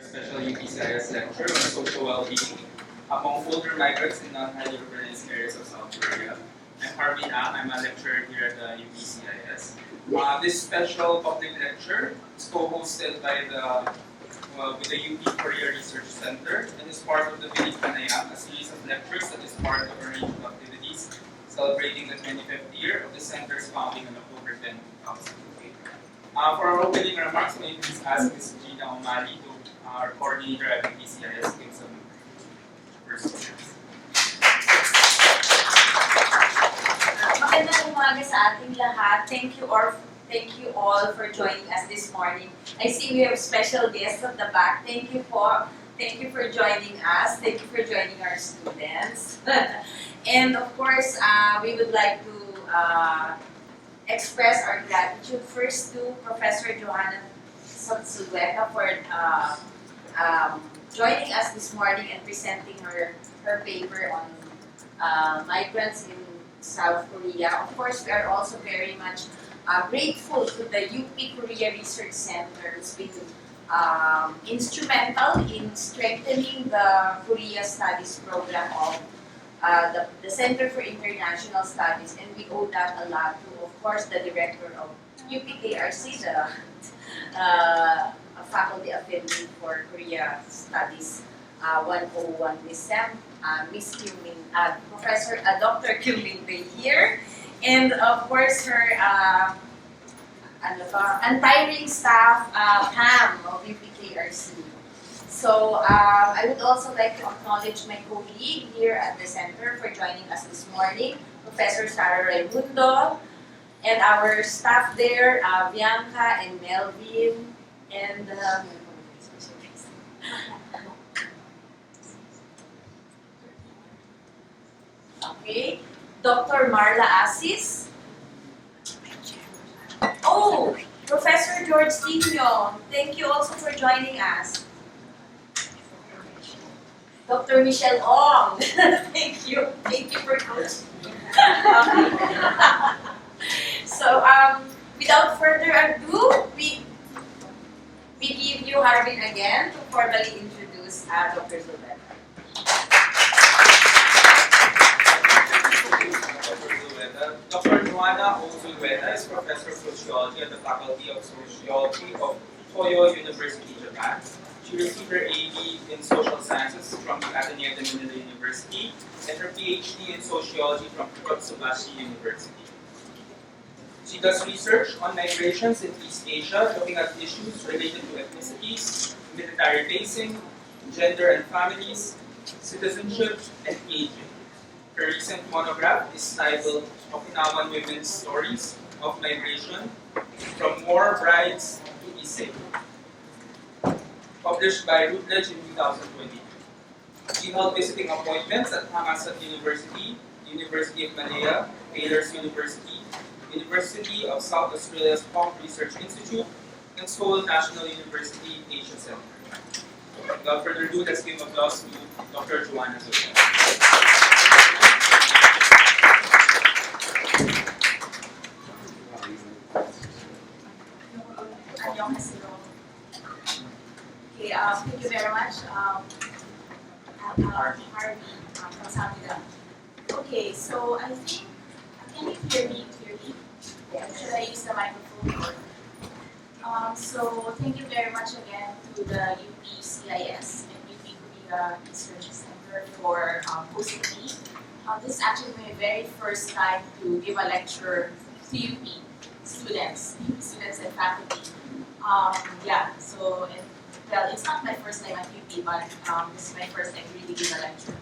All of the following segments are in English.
Special UP CIS lecture on social well-being among older migrants in non-highly urbanized areas of South Korea. I'm Harvey Ang. I'm a lecturer here at the UP CIS. This special public lecture is co-hosted by with the UP Korea Research Center and is part of the Bilik Panayam, a series of lectures that is part of a range of activities celebrating the 25th year of the center's founding on October 10, 2008. For our opening remarks, may I please ask Ms. Gina O'Malley to our coordinator at UP CIS give some first words. Magandang umaga sa ating lahat. Thank you all for joining us this morning. I see we have special guests at the back. Thank you for joining us. Thank you for joining our students. And of course, we would like to express our gratitude first to Professor Johanna Zulueta for joining us this morning and presenting her paper on migrants in South Korea. Of course, we are also very much grateful to the UP Korea Research Center, who's been instrumental in strengthening the Korea Studies program of the Center for International Studies, and we owe that a lot to, of course, the director of UPKRC, a faculty affiliate for Korea Studies 101 Miss Professor Dr. Kyung-min Bae here, and of course her untiring staff, Pam of UPKRC. So I would also like to acknowledge my colleague here at the center for joining us this morning, Professor Sarah Raimundo, and our staff there, Bianca and Melvin, and okay, Dr. Marla Asis. Oh, Professor George Tino, thank you also for joining us. Dr. Michelle Ong, thank you for coaching. So, without further ado, we give you Harbin again to formally introduce Dr. Zulueta. Dr. Johanna Zulueta is Professor of Sociology at the Faculty of Sociology of Toyo University, Japan. She received her A.D. in Social Sciences from the Ateneo de Manila University and her Ph.D. in Sociology from Kutsubashi University. She does research on migrations in East Asia, looking at issues related to ethnicities, military basing, gender and families, citizenship, and aging. Her recent monograph is titled Okinawan Women's Stories of Migration, From War Brides to Issei, published by Routledge in 2022. She held visiting appointments at Hamasat University, University of Malaya, Taylor's University, University of South Australia's Hong Research Institute, and Seoul National University Asia Center. Without further ado, let's give applause to Dr. Johanna Zulueta. Okay, thank you very much. Harvey from Saudi. Okay, so I think, can you hear me clearly? Yeah. Should I use the microphone? So thank you very much again to the UP CIS and UP Korea Research Center for hosting me. This is actually my very first time to give a lecture to UP students and faculty. Yeah, so well, it's not my first time at UP, but this is my first time really giving a lecture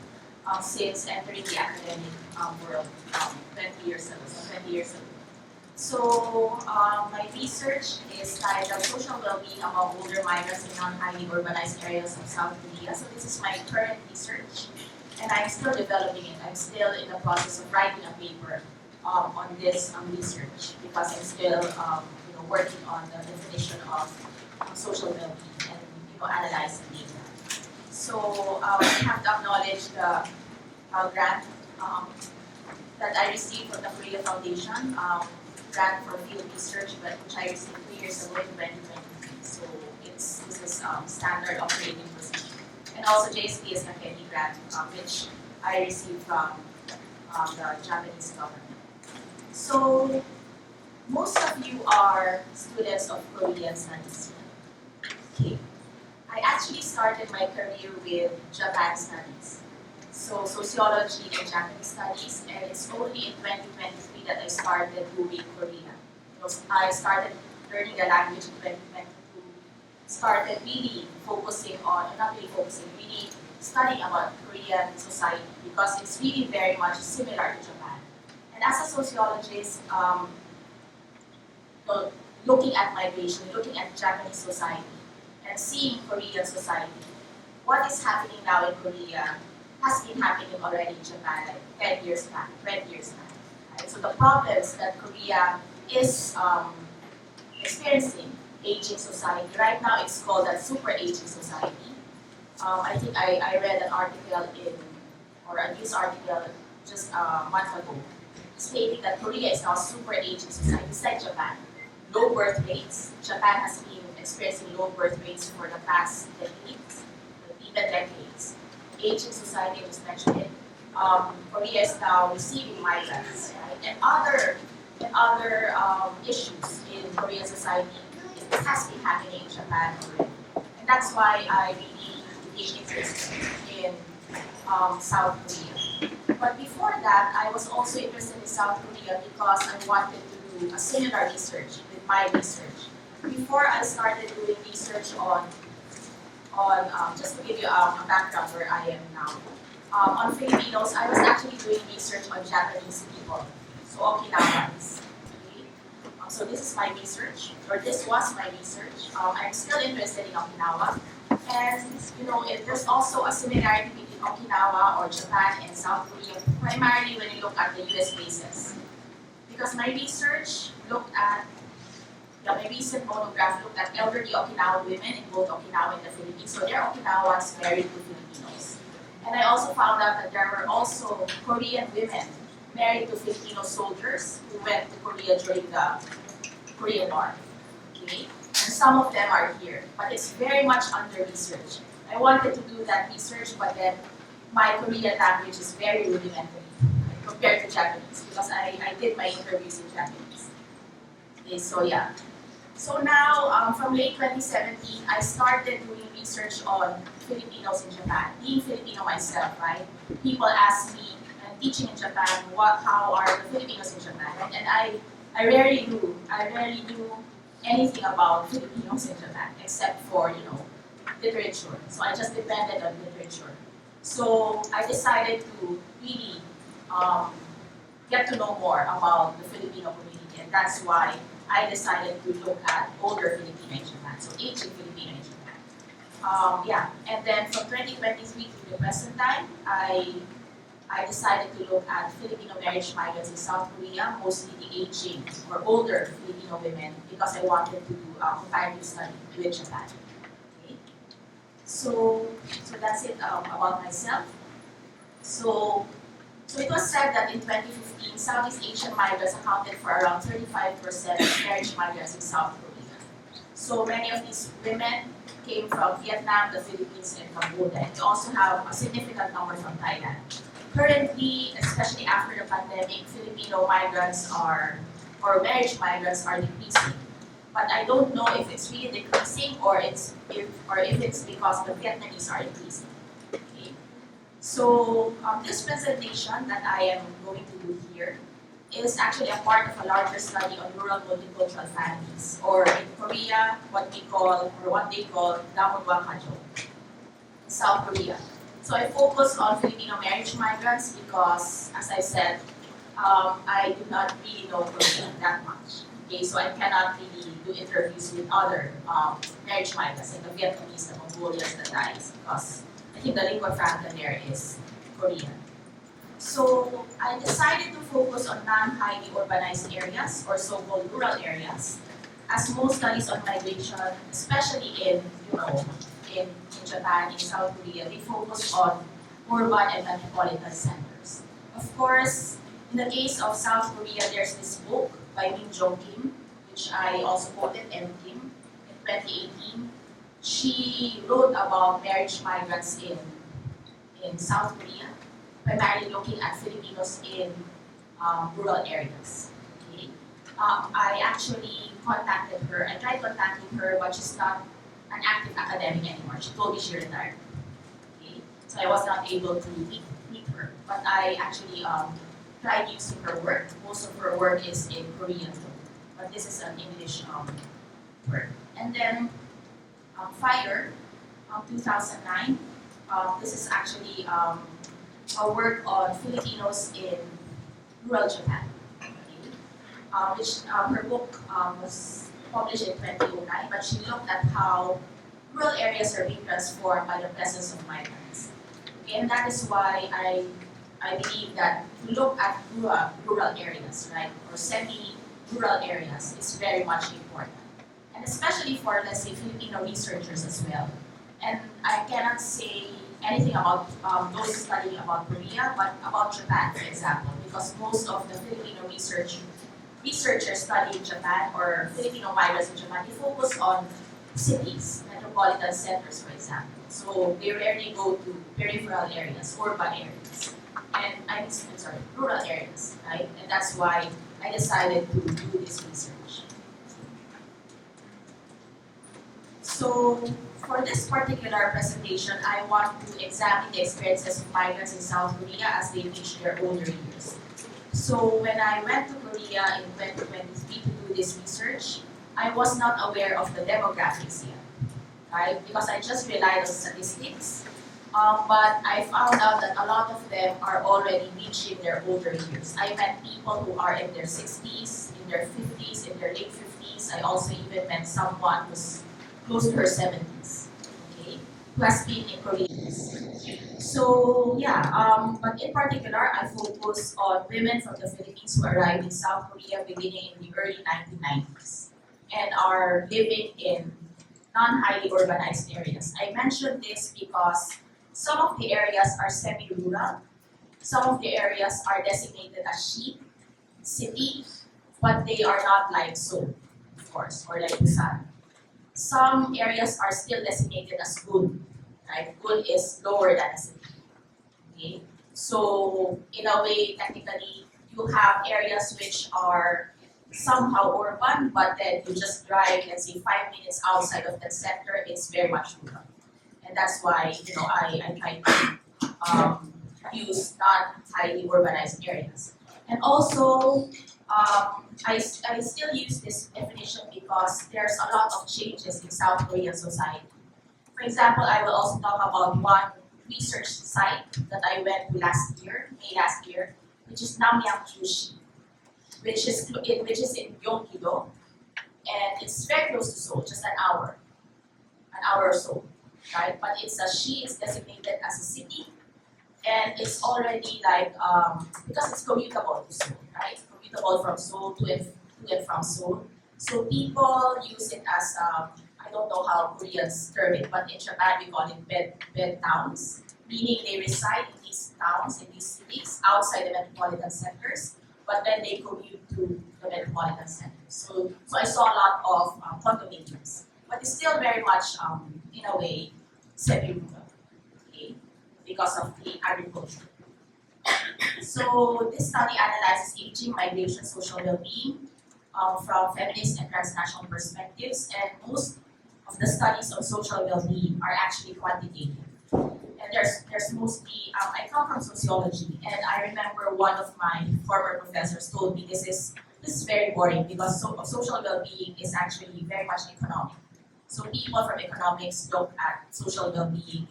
since entering the academic world 20 years ago. So 20 years ago. So my research is titled Social Well-being Among Older Migrants in Non-Highly Urbanized Areas of South Korea. So this is my current research, and I'm still developing it. I'm still in the process of writing a paper on this research because I'm still working on the definition of social well-being and analyzing data. So I have to acknowledge the grant that I received from the Korea Foundation, grant for field research, which I received 3 years ago in 2023. So this is standard operating procedure. And also JSP's Kakeni grant, which I received from the Japanese government. So most of you are students of Korean studies. Okay. I actually started my career with Japan studies. So sociology and Japanese studies, and it's only in 2023 that I started doing Korean. I started learning the language in 2022, started really focusing on, not really focusing, really studying about Korean society because it's really very much similar to Japan. And as a sociologist, looking at migration, looking at Japanese society, and seeing Korean society, what is happening now in Korea has been happening already in Japan like 10 years back, 20 years back. Right? So the problems that Korea is experiencing, aging society, right now it's called a super aging society. I think I read an article or a news article just a month ago stating that Korea is now a super aging society. It's like Japan. Low birth rates. Japan has been experiencing low birth rates for the past decades, even decades. Aging society, I just mentioned it. Korea is now receiving migrants, right? And other issues in Korean society. This has been happening in Japan already. And that's why I really became interested in South Korea. But before that, I was also interested in South Korea because I wanted to do a similar research with my research. Before I started doing research on just to give you a background where I am now, on Filipinos, I was actually doing research on Japanese people, so Okinawans. Okay? So this is my research, or this was my research. I'm still interested in Okinawa, and there's also a similarity between Okinawa or Japan and South Korea, primarily when you look at the U.S. bases, because my research looked at my recent monograph looked at elderly Okinawan women in both Okinawa and the Philippines. So there are Okinawans married to Filipinos. And I also found out that there were also Korean women married to Filipino soldiers who went to Korea during the Korean War. Okay? And some of them are here. But it's very much under research. I wanted to do that research, but then my Korean language is very rudimentary compared to Japanese because I did my interviews in Japanese. Okay, so yeah. So now, from late 2017, I started doing research on Filipinos in Japan. Being Filipino myself, right? People ask me, I'm teaching in Japan, how are the Filipinos in Japan? Right? And I rarely do anything about Filipinos in Japan, except for, literature. So I just depended on literature. So I decided to really get to know more about the Filipino community, and that's why I decided to look at older Filipino in Japan, so aging Filipino in Japan. And then from 2023 to the present time, I decided to look at Filipino marriage migrants in South Korea, mostly the aging or older Filipino women, because I wanted to do a comparative study with Japan. Okay. So that's it about myself. So it was said that in 2015, Southeast Asian migrants accounted for around 35% of marriage migrants in South Korea. So many of these women came from Vietnam, the Philippines, and Cambodia. And we also have a significant number from Thailand. Currently, especially after the pandemic, Filipino migrants or marriage migrants are decreasing. But I don't know if it's really decreasing or if it's because the Vietnamese are increasing. So this presentation that I am going to do here is actually a part of a larger study on rural multicultural families, or in Korea, what they call Damunhwa kajok, South Korea. So I focus on Filipino marriage migrants because, as I said, I do not really know Korean that much. Okay, so I cannot really do interviews with other marriage migrants, like the Vietnamese, the Mongolians, the Thais, because I think the lingua franca there is Korean. So I decided to focus on non-highly urbanized areas, or so-called rural areas, as most studies on migration, especially in Japan, in South Korea, they focus on urban and metropolitan centers. Of course, in the case of South Korea, there's this book by Kim, which I also quoted, Kim, in 2018. She wrote about marriage migrants in South Korea, primarily looking at Filipinos in rural areas. Okay? I actually contacted her. I tried contacting her, but she's not an active academic anymore. She told me she retired. Okay? So I was not able to meet her. But I actually tried using her work. Most of her work is in Korean, but this is an English work. And then Fire, 2009. This is actually a work on Filipinos in rural Japan. Okay? Which her book was published in 2009, but she looked at how rural areas are being transformed by the presence of migrants. Okay? And that is why I believe that to look at rural areas, right, or semi-rural areas is very much important. And especially for, let's say, Filipino researchers as well. And I cannot say anything about those studying about Korea, but about Japan, for example, because most of the Filipino researchers studying Japan or Filipino migrants in Japan, they focus on cities, metropolitan centers, for example. So they rarely go to peripheral areas, urban areas, and rural areas, right? And that's why I decided to do this research. So for this particular presentation, I want to examine the experiences of migrants in South Korea as they reach their older years. So when I went to Korea in 2023 to do this research, I was not aware of the demographics yet, right? Because I just relied on statistics, but I found out that a lot of them are already reaching their older years. I met people who are in their 60s, in their 50s, in their late 50s. I also even met someone who's close to her 70s, okay, who has been in Korea. So but in particular, I focus on women from the Philippines who arrived in South Korea beginning in the early 1990s and are living in non-highly urbanized areas. I mentioned this because some of the areas are semi-rural, some of the areas are designated as city, but they are not like Seoul, of course, or like Busan. Some areas are still designated as good, right? Good is lower than a city. Okay? So in a way, technically, you have areas which are somehow urban, but then you just drive, let's say, 5 minutes outside of that center, it's very much rural. And that's why, I try to use not highly urbanized areas. And also, I still use this definition because there's a lot of changes in South Korean society. For example, I will also talk about one research site that I went to May last year, which is Namyang-Chushi, which is in Gyeonggi-do, and it's very close to Seoul, just an hour or so, right? But it's designated as a city, and it's already like because it's commutable to Seoul, right? Commutable from Seoul to and from Seoul. So people use it as I don't know how Koreans term it, but in Japan we call it bed towns, meaning they reside in these towns, in these cities, outside the metropolitan centers, but then they commute to the metropolitan centers. So I saw a lot of condominiums, but it's still very much, in a way, semi-rural, okay, because of the agriculture. So this study analyzes aging, migration, social well-being from feminist and transnational perspectives, and most of the studies on social well-being are actually quantitative. And there's mostly, I come from sociology, and I remember one of my former professors told me this is this is very boring because social well-being is actually very much economic. So people from economics look at social well-being,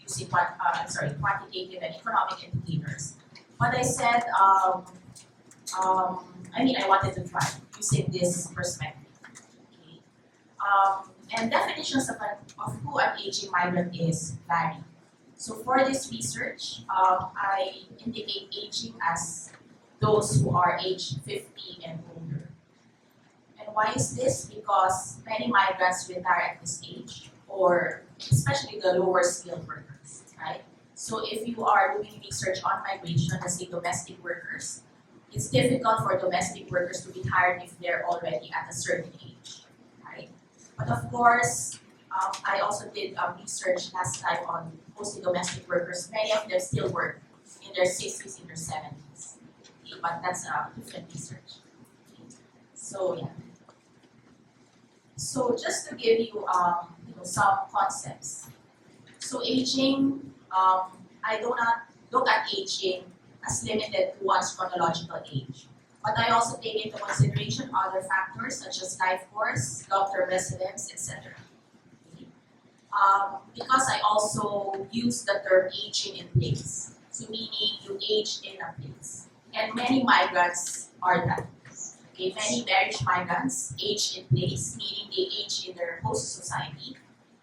using quantitative and economic indicators. But I said, I wanted to try using this perspective. Okay. And definitions of who an aging migrant is vary. So for this research, I indicate aging as those who are aged 50 and older. And why is this? Because many migrants retire at this age, or especially the lower skilled workers, right? So if you are doing research on migration, let's say domestic workers, it's difficult for domestic workers to be hired if they're already at a certain age, right? But of course, I also did research last time on mostly domestic workers. Many of them still work in their 60s, in their 70s. Okay, but that's a different research. Okay. So yeah. So just to give you, some concepts. So aging, I do not look at aging as limited to one's chronological age. But I also take into consideration other factors such as life course, long-term residence, etc. Because I also use the term aging in place. So meaning you age in a place. And many migrants are that. Okay, many marriage migrants age in place, meaning they age in their host society.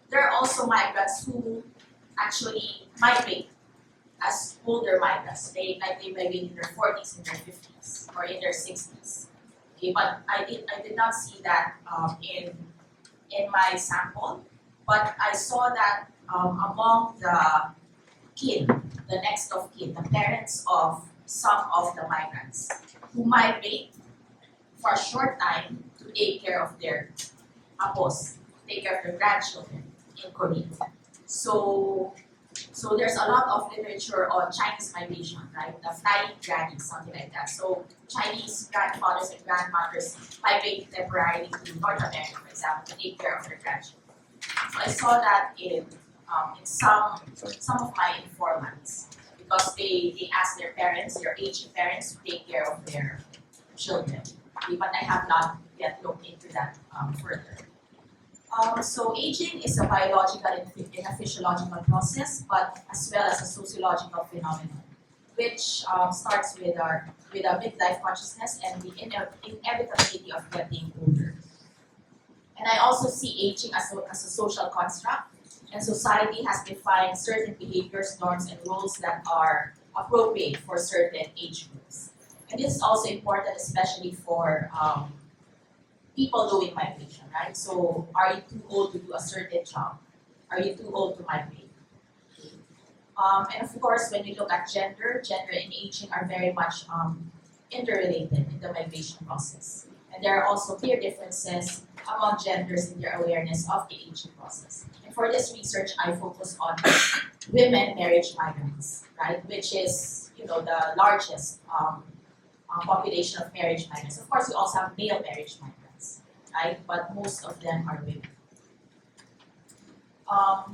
There are also migrants who actually migrate as older migrants. They migrate in their 40s, in their 50s, or in their 60s. Okay, but I did not see that in my sample. But I saw that among the next of kin, the parents of some of the migrants who migrate for a short time to take care of their apos, take care of their grandchildren in Korea. So there's a lot of literature on Chinese migration, right? The flying grannies, something like that. So Chinese grandfathers and grandmothers migrate temporarily to North America, for example, to take care of their grandchildren. So I saw that in some of my informants because they ask their parents, their aging parents, to take care of their children. But I have not yet looked into that further. So aging is a biological and a physiological process, but as well as a sociological phenomenon, which starts with a midlife consciousness and the inevitability of getting older. And I also see aging as a social construct, and society has defined certain behaviors, norms, and roles that are appropriate for certain age groups. And this is also important, especially for people doing migration, right? So, are you too old to do a certain job? Are you too old to migrate? Okay. And of course, when you look at gender and aging are very much interrelated in the migration process. And there are also clear differences among genders in their awareness of the aging process. And for this research, I focus on women marriage migrants, right? Which is, the largest population of marriage migrants. Of course, we also have male marriage migrants, right? But most of them are women.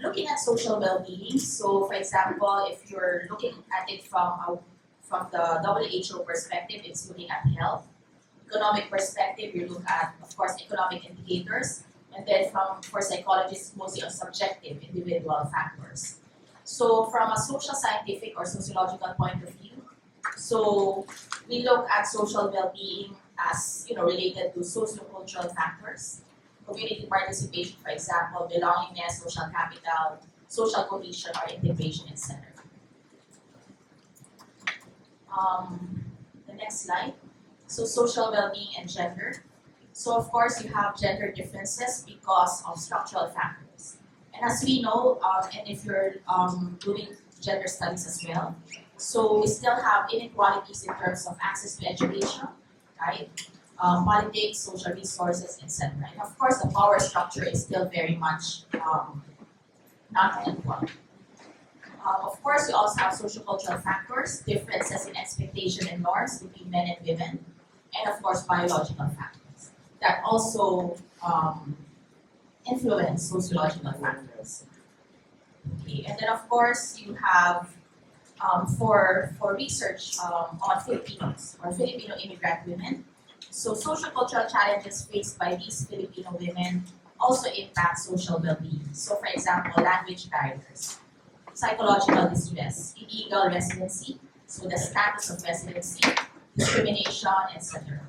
Looking at social well-being, so for example, if you're looking at it from the WHO perspective, it's looking at health. Economic perspective, you look at, of course, economic indicators, and then for psychologists, mostly on subjective, individual factors. So from a social scientific or sociological point of view, so we look at social well-being as related to sociocultural factors, community participation, for example, belongingness, social capital, social cohesion or integration, etc. The next slide. So social well-being and gender. So of course you have gender differences because of structural factors. And as we know, and if you're doing gender studies as well, so we still have inequalities in terms of access to education, right? Politics, social resources, etc. And of course the power structure is still very much not equal. Of course, we also have sociocultural factors, differences in expectation and norms between men and women, and of course, biological factors that also influence sociological factors. Okay, and then of course, you have for research on Filipinos or Filipino immigrant women, So social cultural challenges faced by these Filipino women also impact social well-being. So for example, language barriers, psychological distress, illegal residency, so the status of residency, discrimination, etc.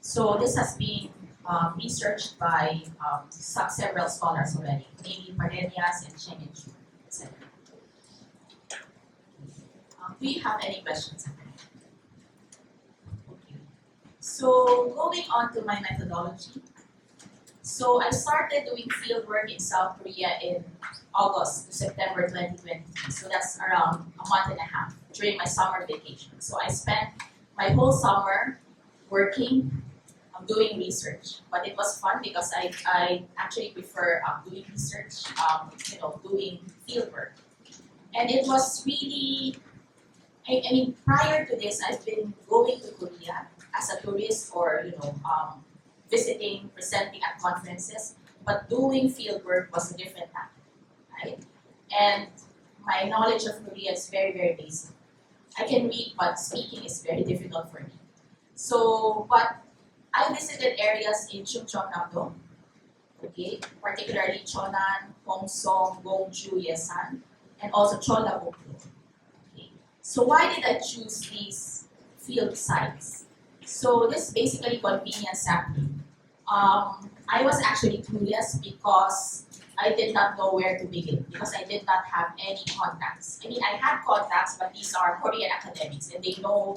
So this has been researched by several scholars already, namely Parenias and Cheng and Chu, etc. Do you have any questions? Okay. So going on to my methodology. So I started doing fieldwork in South Korea in August to September 2020. So that's around a month and a half during my summer vacation. So I spent my whole summer working, doing research. But it was fun because I actually prefer doing research, doing fieldwork. And it was really, I mean, prior to this, I've been going to Korea as a tourist or, visiting, presenting at conferences, but doing fieldwork was a different time, right? And my knowledge of Korea is very, very basic. I can read, but speaking is very difficult for me. So, but I visited areas in Chungcheongnam-do, okay, particularly Cheonan, Hongseong, Gyeonggi-do, Yesan, and also Jeollabuk-do. Okay. So why did I choose these field sites? So this is basically convenience sampling. I was actually curious because I did not know where to begin because I did not have any contacts. I mean, I had contacts, but these are Korean academics and they know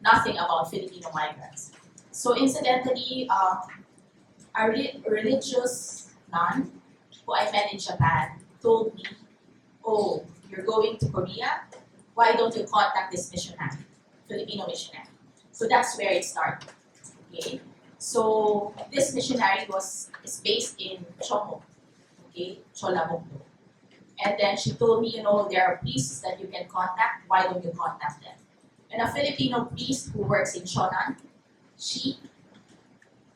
nothing about Filipino migrants. So incidentally, a religious nun who I met in Japan told me, "Oh, you're going to Korea? Why don't you contact this missionary, Filipino missionary?" So that's where it started. Okay. So this missionary is based in Chomo, okay, Jeollabuk-do. And then she told me, there are priests that you can contact. Why don't you contact them? And a Filipino priest who works in Cheonan,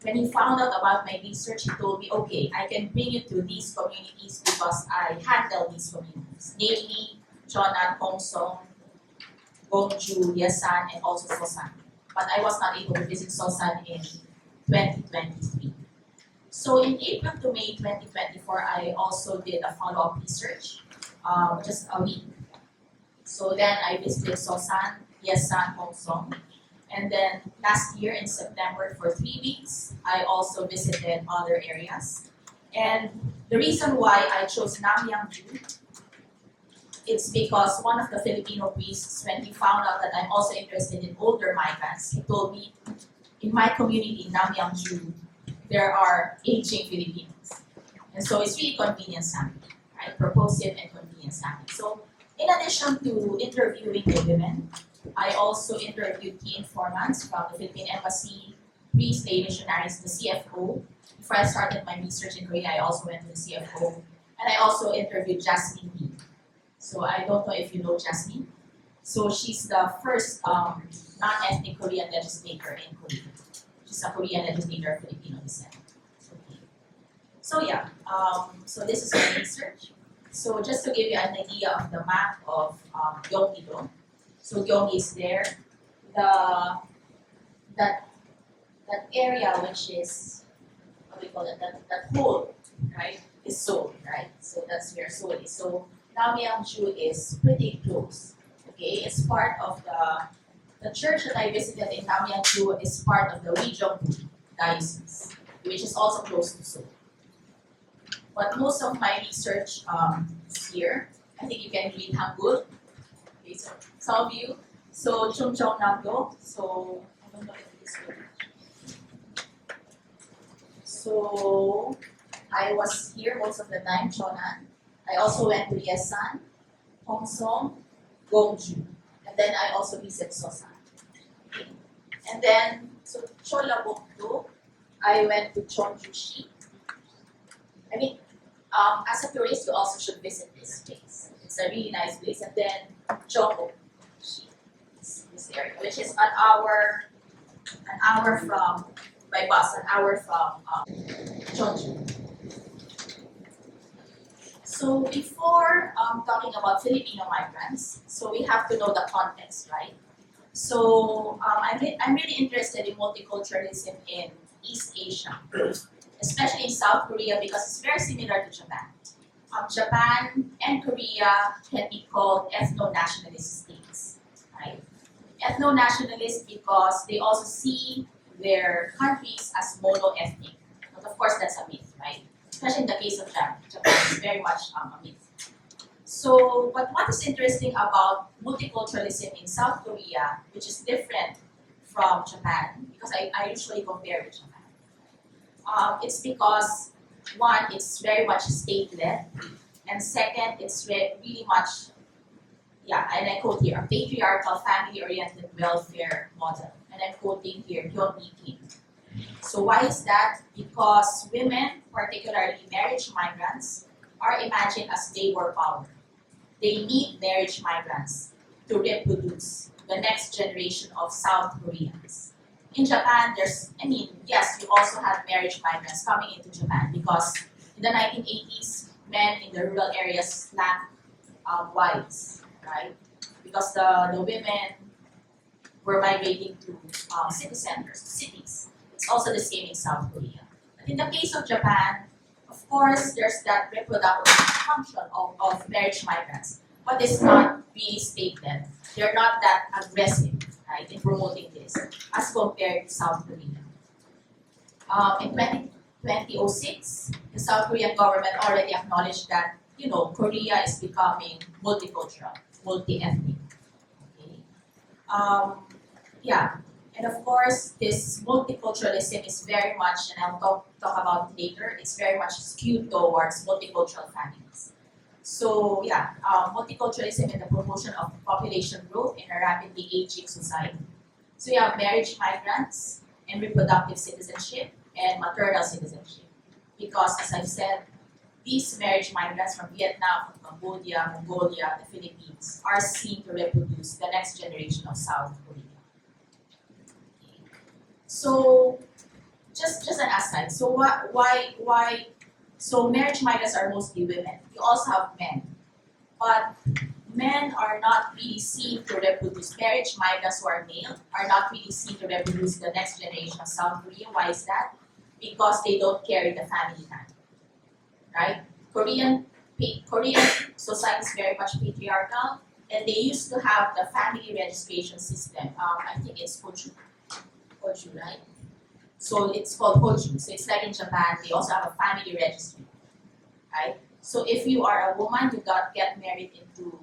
when he found out about my research, he told me, okay, I can bring you to these communities because I handle these communities, namely Cheonan, Hongseong, Gyeonggi-do, Yesan, and also Sosan. But I was not able to visit Sosan in 2023. So in April to May 2024, I also did a follow-up research, just a week. So then I visited Sosan, Yesan, Hongseong. And then last year in September for 3 weeks, I also visited other areas. And the reason why I chose Namyang-do, it's because one of the Filipino priests, when he found out that I'm also interested in older migrants, he told me, in my community in Namyang-do, there are aging Filipinos. And so it's really convenient sampling, right? Purposive and convenient sampling. So in addition to interviewing the women, I also interviewed key informants from the Philippine Embassy, pre-stay missionaries, the CFO. Before I started my research in Korea, I also went to the CFO. And I also interviewed Jasmine Lee. So I don't know if you know Jasmine. So she's the first non-ethnic Korean legislator in Korea. She's a Korean legislator of Filipino descent. Okay. So yeah, so this is my research. So just to give you an idea of the map of Gyeonggi-do. So Gyeonggi is there. That area which is, what do we call it, that hole, right, is Seoul, right? So that's where Seoul is. So Namyang-do is pretty close. Okay, it's part of the church that I visited in Damunhwa is part of the Gajok diocese, which is also close to Seoul. But most of my research is here. I think you can read Hangul. Okay, so some of you. So Chungcheongnam-do. So I don't know if this will. So I was here most of the time, Cheonan. I also went to Yesan, Hongseong, Gyeonggi-do. And then I also visit Sosan. Okay. And then, so Jeollabuk-do, I went to Cheonju-shi. I mean, as a tourist, you also should visit this place. It's a really nice place. And then Jeollabuk-do, this area, which is an hour from, by bus, an hour from Cheonju. So before talking about Filipino migrants, so we have to know the context, right? So I'm really interested in multiculturalism in East Asia, especially in South Korea because it's very similar to Japan. Japan and Korea can be called ethno-nationalist states, right? Ethno-nationalist because they also see their countries as mono-ethnic. But of course, that's a myth, right? Especially in the case of Japan. Japan is very much a myth. So, but what is interesting about multiculturalism in South Korea, which is different from Japan, because I usually compare with Japan, it's because one, it's very much state-led, and second, it's really much, yeah, and I quote here, a patriarchal family-oriented welfare model. And I'm quoting here, Gyeonggi-do. So why is that? Because women, particularly marriage migrants, are imagined as labor power. They need marriage migrants to reproduce the next generation of South Koreans. In Japan, yes, you also have marriage migrants coming into Japan because in the 1980s, men in the rural areas lacked wives, right? Because the women were migrating to city centers, cities. It's also the same in South Korea. But in the case of Japan, of course, there's that reproductive function of marriage migrants, but it's not really state-led. They're not that aggressive, right, in promoting this as compared to South Korea. In 2006, the South Korean government already acknowledged that, Korea is becoming multicultural, multi-ethnic. Okay? And of course, this multiculturalism is very much, and I'll talk about it later, it's very much skewed towards multicultural families. So multiculturalism and the promotion of population growth in a rapidly aging society. So you have marriage migrants and reproductive citizenship and maternal citizenship. Because as I've said, these marriage migrants from Vietnam, from Cambodia, Mongolia, the Philippines are seen to reproduce the next generation of South Korea. So, just an aside. So why? So marriage migrants are mostly women. You also have men, but men are not really seen to reproduce. Marriage migrants who are male are not really seen to reproduce the next generation of South Korea. Why is that? Because they don't carry the family line, right? Korean society is very much patriarchal, and they used to have the family registration system. I think it's Hoju, right? So it's called Hoju. So it's like in Japan, they also have a family registry, right? So if you are a woman, you get married into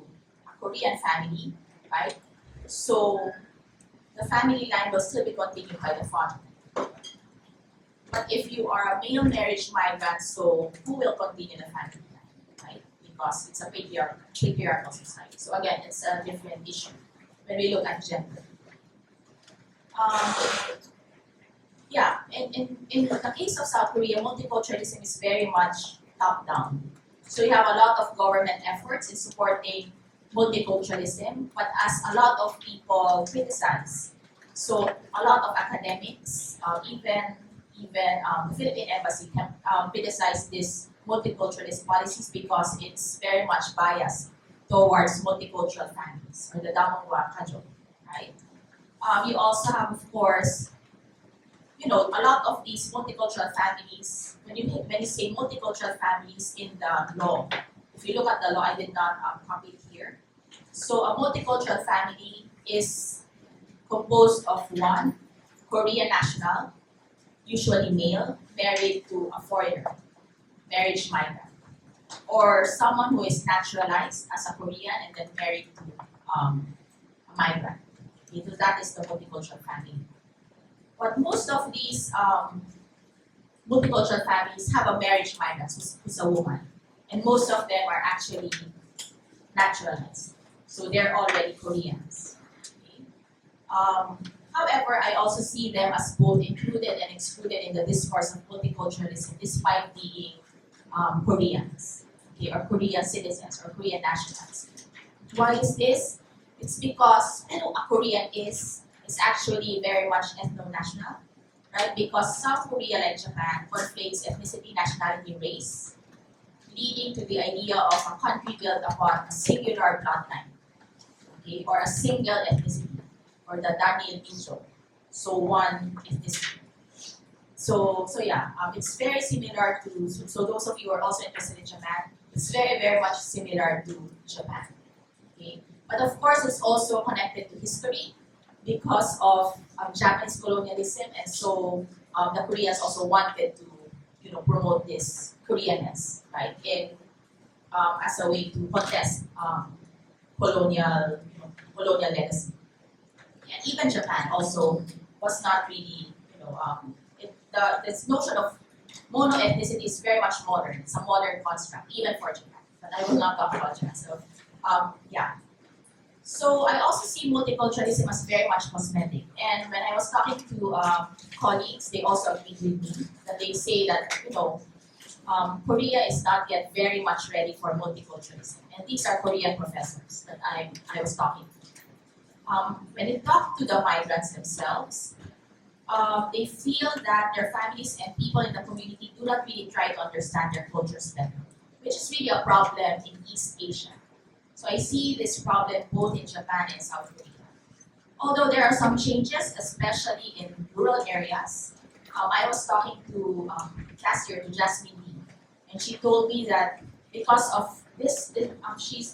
a Korean family, right? So the family line will still be continued by the father. But if you are a male marriage migrant, so who will continue the family line, right? Because it's a patriarchal society. So again, it's a different issue when we look at gender. In the case of South Korea, multiculturalism is very much top-down. So you have a lot of government efforts in supporting multiculturalism, but as a lot of people criticize, so a lot of academics, even the Philippine Embassy can criticize this multiculturalist policies because it's very much biased towards multicultural families, or the Damunhwa kajok, right? You also have, of course, a lot of these multicultural families, when you say multicultural families in the law, if you look at the law, I did not copy it here. So a multicultural family is composed of one Korean national, usually male, married to a foreigner, marriage migrant, or someone who is naturalized as a Korean and then married to a migrant. Okay, so that is the multicultural family. But most of these multicultural families have a marriage migrant who's a woman, and most of them are actually naturalized, so they're already Koreans. Okay. However, I also see them as both included and excluded in the discourse of multiculturalism, despite being Koreans, okay, or Korean citizens or Korean nationals. Why is this? It's because a Korean is actually very much ethno-national, right? Because South Korea, like Japan, conflates ethnicity, nationality, race, leading to the idea of a country built upon a singular bloodline, okay, or a single ethnicity. or the Daniel Pincho. So one is this. So yeah, it's very similar to, so those of you who are also interested in Japan, it's very, very much similar to Japan. Okay? But of course, it's also connected to history because of Japanese colonialism, and so the Koreans also wanted to, promote this Koreanness, right, as a way to contest colonial legacy. And even Japan also was not really, this notion of mono-ethnicity is very much modern. It's a modern construct, even for Japan. But I will not talk about Japan. So, yeah. So I also see multiculturalism as very much cosmetic. And when I was talking to colleagues, they also agreed with me that they say that, Korea is not yet very much ready for multiculturalism. And these are Korean professors that I was talking to. When they talk to the migrants themselves, they feel that their families and people in the community do not really try to understand their cultures better, which is really a problem in East Asia. So I see this problem both in Japan and South Korea. Although there are some changes, especially in rural areas. I was talking to last year to Jasmine Lee, and she told me that because of this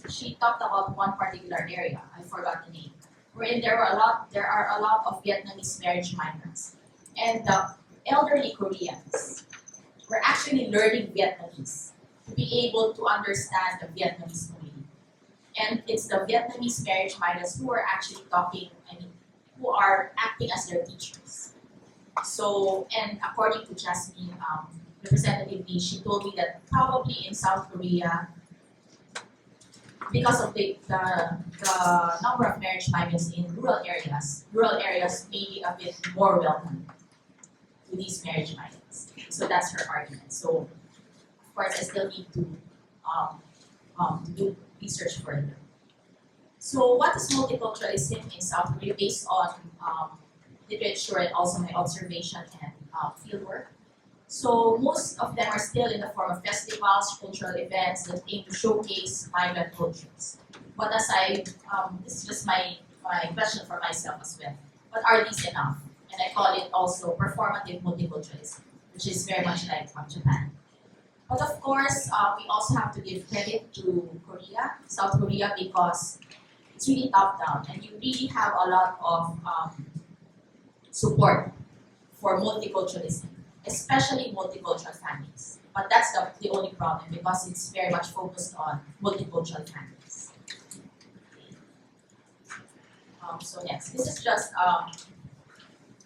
she talked about one particular area, I forgot the name, wherein there are a lot of Vietnamese marriage migrants. And the elderly Koreans were actually learning Vietnamese to be able to understand the Vietnamese community. And it's the Vietnamese marriage migrants who are actually who are acting as their teachers. So, and according to Jasmine, Representative Lee, she told me that probably in South Korea, because of the number of marriage migrants in rural areas may be a bit more welcome to these marriage migrants. So that's her argument. So, of course, I still need to do research further. So what is multiculturalism in South Korea based on literature and also my observation and fieldwork? So most of them are still in the form of festivals, cultural events that aim to showcase migrant cultures. But as this is just my question for myself as well. But are these enough? And I call it also performative multiculturalism, which is very much like Japan. But of course, we also have to give credit to Korea, South Korea, because it's really top-down, and you really have a lot of support for multiculturalism, especially multicultural families. But that's the only problem, because it's very much focused on multicultural families. So next, this is just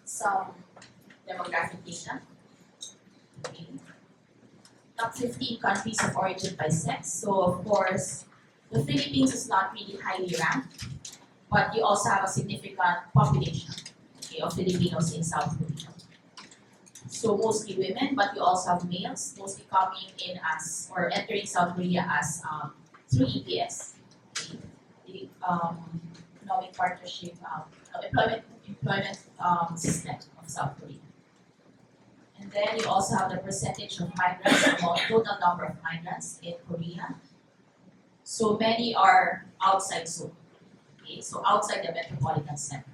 some demographic data. Okay. Top 15 countries of origin by sex. So of course, the Philippines is not really highly ranked, but you also have a significant population, okay, of Filipinos in South Korea. So mostly women, but you also have males, mostly coming in as, or entering South Korea as through EPS, okay, the Economic Partnership, employment system of South Korea. And then you also have the percentage of migrants among total number of migrants in Korea. So many are outside Seoul, okay, so outside the metropolitan center.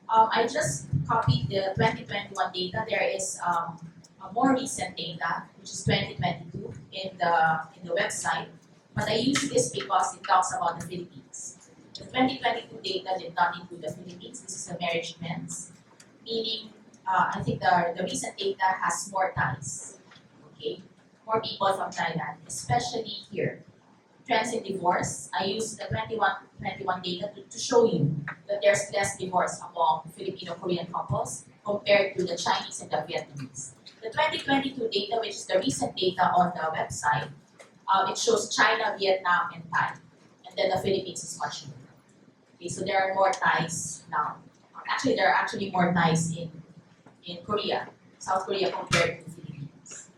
I just copied the 2021 data. There is a more recent data, which is 2022 in the website. But I use this because it talks about the Philippines. The 2022 data did not include the Philippines. This is the marriage men's, meaning I think the recent data has more ties, okay? More people from Thailand, especially here. Trends in divorce, I use the 2021 data to show you that there's less divorce among Filipino-Korean couples compared to the Chinese and the Vietnamese. The 2022 data, which is the recent data on the website, it shows China, Vietnam, and Thai. And then the Philippines is much lower. Okay, so there are more ties now. Actually, there are actually more ties in Korea, South Korea compared to the Philippines.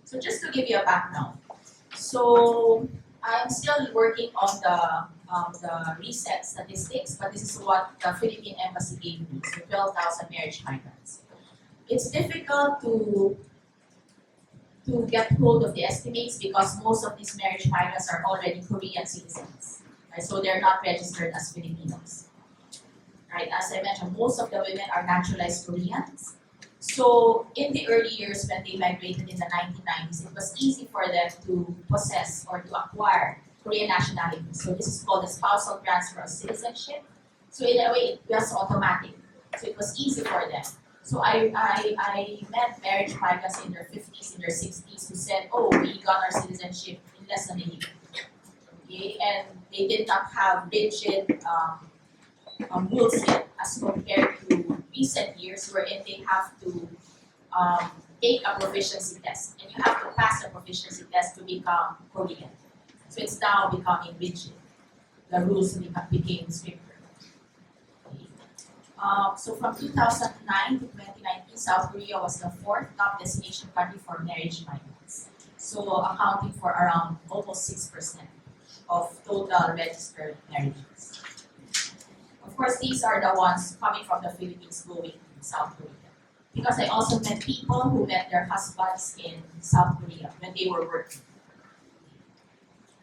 So just to give you a background. So I'm still working on the recent statistics, but this is what the Philippine Embassy gave me, so 12,000 marriage migrants. It's difficult to get hold of the estimates because most of these marriage migrants are already Korean citizens, right? So they're not registered as Filipinos. right? As I mentioned, most of the women are naturalized Koreans. So in the early years when they migrated in the 1990s, it was easy for them to possess or to acquire Korean nationality. So this is called the spousal transfer of citizenship. So in a way, it was automatic. So it was easy for them. So I met marriage migrants in their 50s, in their 60s who said, oh, we got our citizenship in less than a year. Okay? And they did not have rigid rules yet as compared to recent years wherein they have to take a proficiency test. And you have to pass a proficiency test to become Korean. So it's now becoming rigid. The rules became stricter. So from 2009 to 2019, South Korea was the fourth top destination country for marriage migrants. So accounting for around almost 6% of total registered marriages. Of course, these are the ones coming from the Philippines going to South Korea. Because I also met people who met their husbands in South Korea when they were working.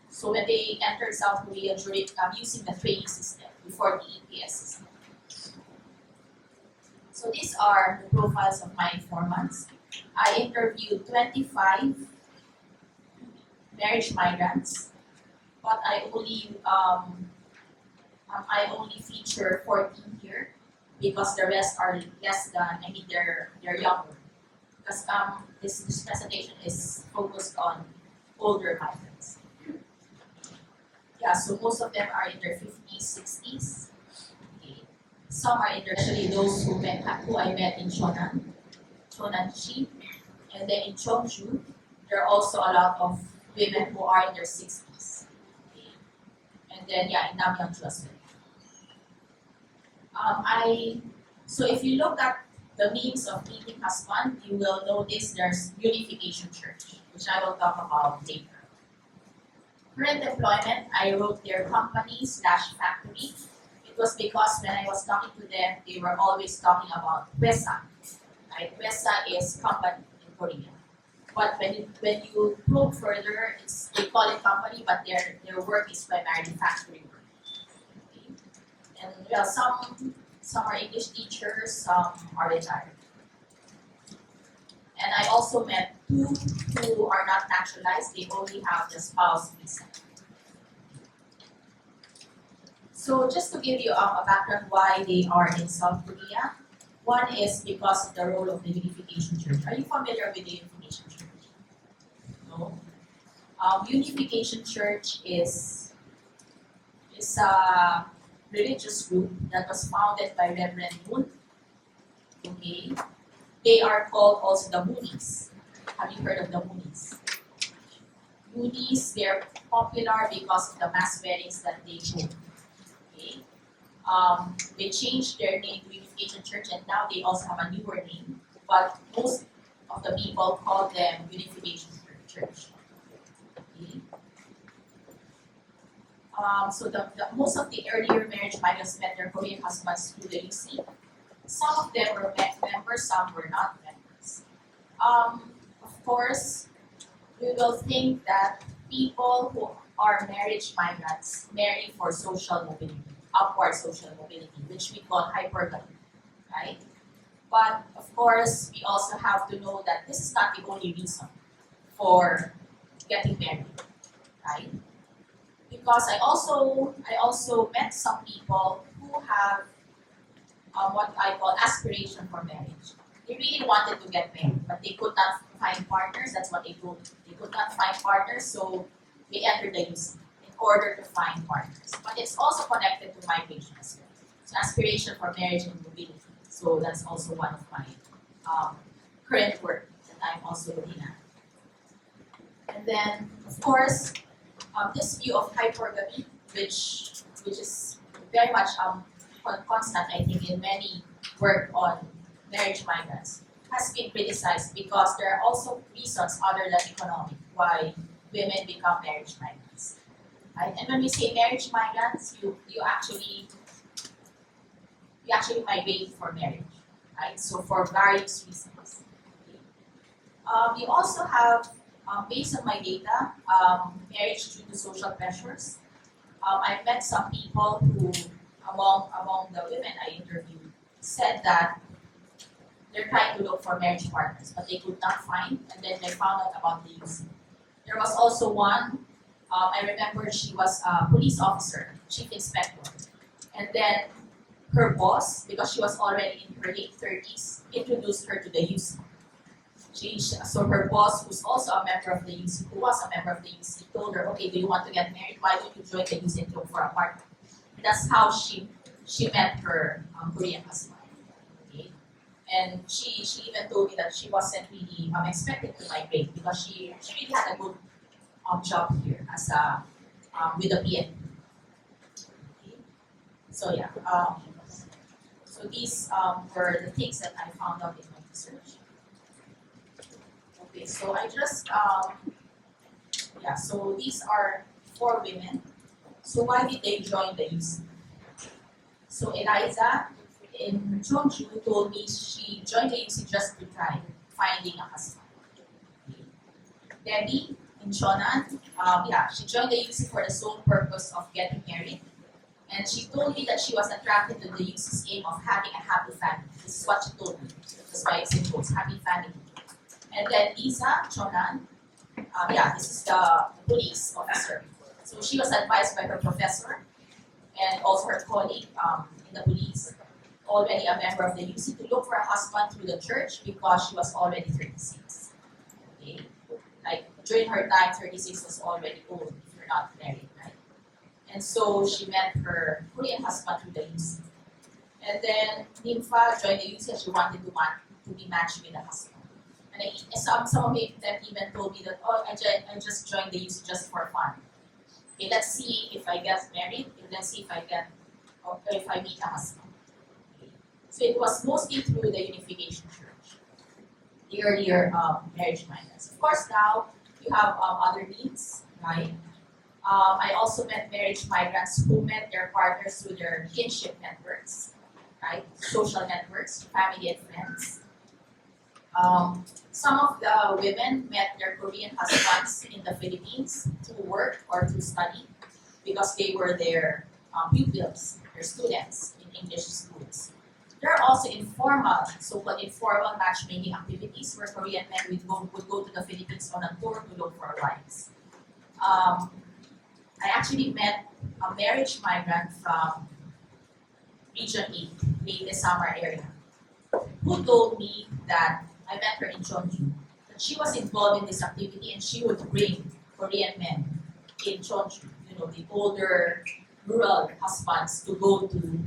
So when they entered South Korea during using the training system before the EPS system. So these are the profiles of my informants. I interviewed 25 marriage migrants, but I only feature 14 here because the rest are less than, they're younger. Because this presentation is focused on older migrants. Yeah, so most of them are in their 50s, 60s. Okay. Some are especially those who I met in Cheonan-chi, and then in Cheongju, there are also a lot of women who are in their 60s. Okay. And then in Damunhwa as well. So if you look at the means of meeting husband, you will notice there's Unification Church, which I will talk about later. Current employment, I wrote their company/factory. It was because when I was talking to them, they were always talking about Wesa. Right? Wesa is company in Korea. But when you probe further, they call it company, but their work is primarily factory work. Okay? And some are English teachers, some are retired. And I also met two who are not naturalized, they only have the spouse visa. So just to give you a background why they are in South Korea, one is because of the role of the Unification Church. Are you familiar with the Unification Church? No? Unification Church is a religious group that was founded by Reverend Moon. Okay. They are called also the Moonies. Have you heard of the Moonies? Moonies, they're popular because of the mass weddings that they hold. Okay. They changed their name to Unification Church and now they also have a newer name, but most of the people call them Unification Church. Okay. So most of the earlier marriage migrants met their Korean husbands through the UC. Some of them were members, some were not members. Of course, we will think that people who are marriage migrants marry for social mobility, upward social mobility, which we call hypergamy, right? But of course, we also have to know that this is not the only reason for getting married, right? Because I also met some people who have what I call aspiration for marriage. They really wanted to get married, but they could not find partners. That's what they told me. They could not find partners, so they entered the UC in order to find partners. But it's also connected to migration as well. So aspiration for marriage and mobility. So that's also one of my current work that I'm also looking at. And then, of course, this view of hypergamy, which is very much constant, I think, in many work on marriage migrants, has been criticized because there are also reasons other than economic why women become marriage migrants. Right? And when we say marriage migrants, you actually migrate for marriage, right? So for various reasons. Okay. We also have, based on my data, marriage due to social pressures. I met some people who among the women I interviewed said that they're trying to look for marriage partners, but they could not find, and then they found out about the UC. There was also one, I remember she was a police officer, chief inspector, and then her boss, because she was already in her late 30s, introduced her to the UC. So her boss, who's also a member of the UC, who was a member of the UC, told her, okay, do you want to get married? Why don't you join the UC and look for a partner? And that's how she met her Korean husband. Okay? And she even told me that she wasn't really expected to migrate because she really had a good job here as a with a PhD. Okay? So yeah, so these were the things that I found out in my research. Okay, so I just so these are 4 women. So why did they join the UC? So Eliza in Jeonju told me she joined the UC just to try finding a husband. Okay. Debbie in Chonan, she joined the UC for the sole purpose of getting married. And she told me that she was attracted to the UC's aim of having a happy family. This is what she told me. That's why it's in quotes, happy family. And then Lisa Chonan, this is the police officer. So she was advised by her professor and also her colleague in the police, already a member of the UC, to look for a husband through the church because she was already 36. Okay? Like during her time, 36 was already old if you're not married, right? And so she met her Korean husband through the UC. And then Nympha joined the UC and she wanted to be matched with a husband. And some of them even told me that, oh, I just joined the UC just for fun. Okay, let's see if I get married, and let's see if I meet a husband. Okay. So it was mostly through the Unification Church, the earlier marriage migrants. Of course, now you have other means, right? I also met marriage migrants who met their partners through their kinship networks, right? Social networks, family and friends. Some of the women met their Korean husbands in the Philippines through work or through study because they were their pupils, their students in English schools. There are also informal, so-called informal matchmaking activities where Korean men would go to the Philippines on a tour to look for wives. I actually met a marriage migrant from Region 8, Leyte Samar area, who told me that I met her in Jeonju, that she was involved in this activity and she would bring Korean men in Jeonju, the older rural husbands, to go to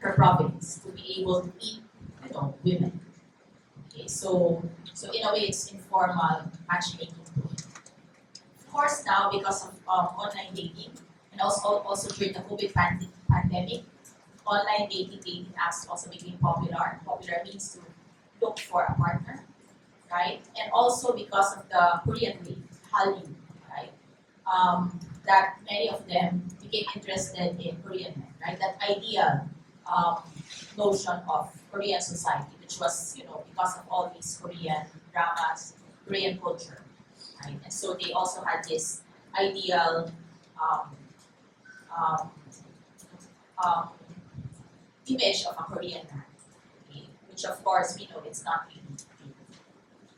her province to be able to meet, women. Okay, so in a way it's informal matchmaking. Of course now, because of online dating and also during the COVID pandemic, online dating apps also became popular. Popular means to look for a partner, right? And also because of the Korean wave, Hallyu, right? That many of them became interested in Korean men, right? That ideal notion of Korean society, which was, because of all these Korean dramas, Korean culture, right? And so they also had this ideal image of a Korean man, which of course we know it's not really true.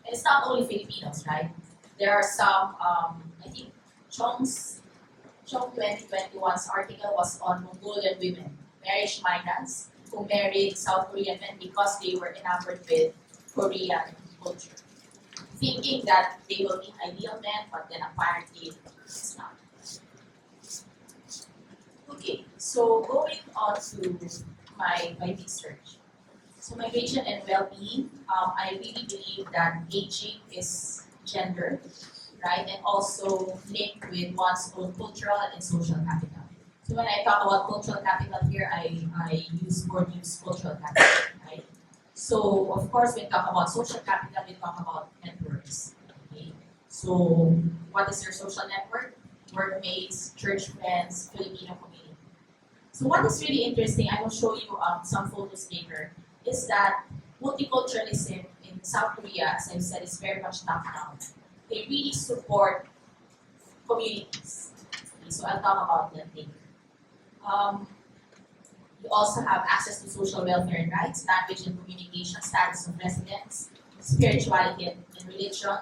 And it's not only Filipinos, right? There are some, I think Chong's 2021's article was on Mongolian women, marriage migrants who married South Korean men because they were enamored with Korean culture, thinking that they will meet ideal men, but then apparently it's not. Okay, so going on to my research. So migration and well-being, I really believe that aging is gender, right? And also linked with one's own cultural and social capital. So when I talk about cultural capital here, I use cultural capital, right? So of course, when we talk about social capital, we talk about networks. Okay? So what is your social network? Workmates, church friends, Filipino community. So what is really interesting, I will show you some photos later, is that multiculturalism in South Korea, as I said, is very much top-down. They really support communities. Okay, so I'll talk about that later. You also have access to social welfare and rights, language and communication, status of residence, spirituality and religion,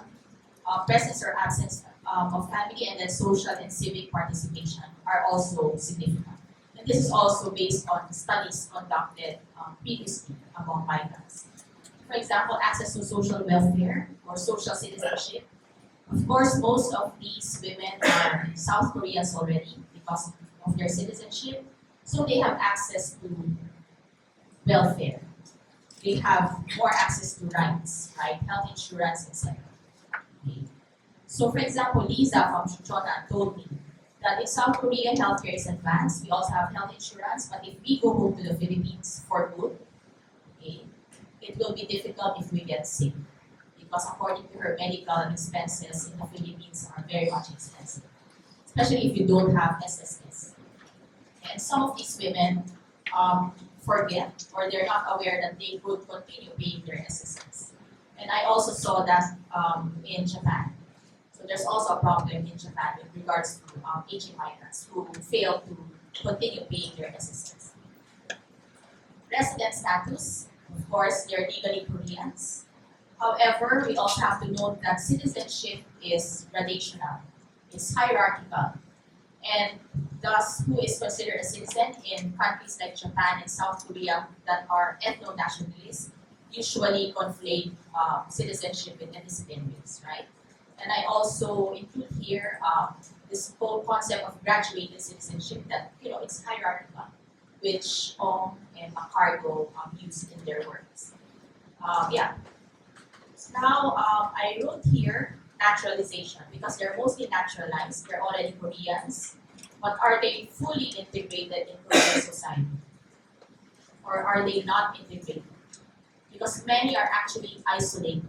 presence or absence of family, and then social and civic participation are also significant. And this is also based on studies conducted previously among migrants. For example, access to social welfare or social citizenship. Of course, most of these women are South Koreans already because of their citizenship, so they have access to welfare. They have more access to rights, right? Health insurance, etc. Okay. So, for example, Lisa from Chungcheongnam told me that in South Korea, healthcare is advanced. We also have health insurance, but if we go home to the Philippines for good, okay, it will be difficult if we get sick. Because according to her, medical expenses in the Philippines are very much expensive, especially if you don't have SSS. And some of these women forget or they're not aware that they could continue paying their SSS. And I also saw that in Japan. So there's also a problem in Japan with regards to aging migrants who fail to continue paying their SSS. Resident status, of course, they're legally Koreans. However, we also have to note that citizenship is gradational, it's hierarchical, and thus who is considered a citizen in countries like Japan and South Korea that are ethno-nationalists usually conflate citizenship with ethnicity and race, right? And I also include here this whole concept of graduated citizenship that, it's hierarchical, which Ong and Macargo use in their works. Now, I wrote here naturalization because they're mostly naturalized, they're already Koreans, but are they fully integrated in Korean society? Or are they not integrated? Because many are actually isolated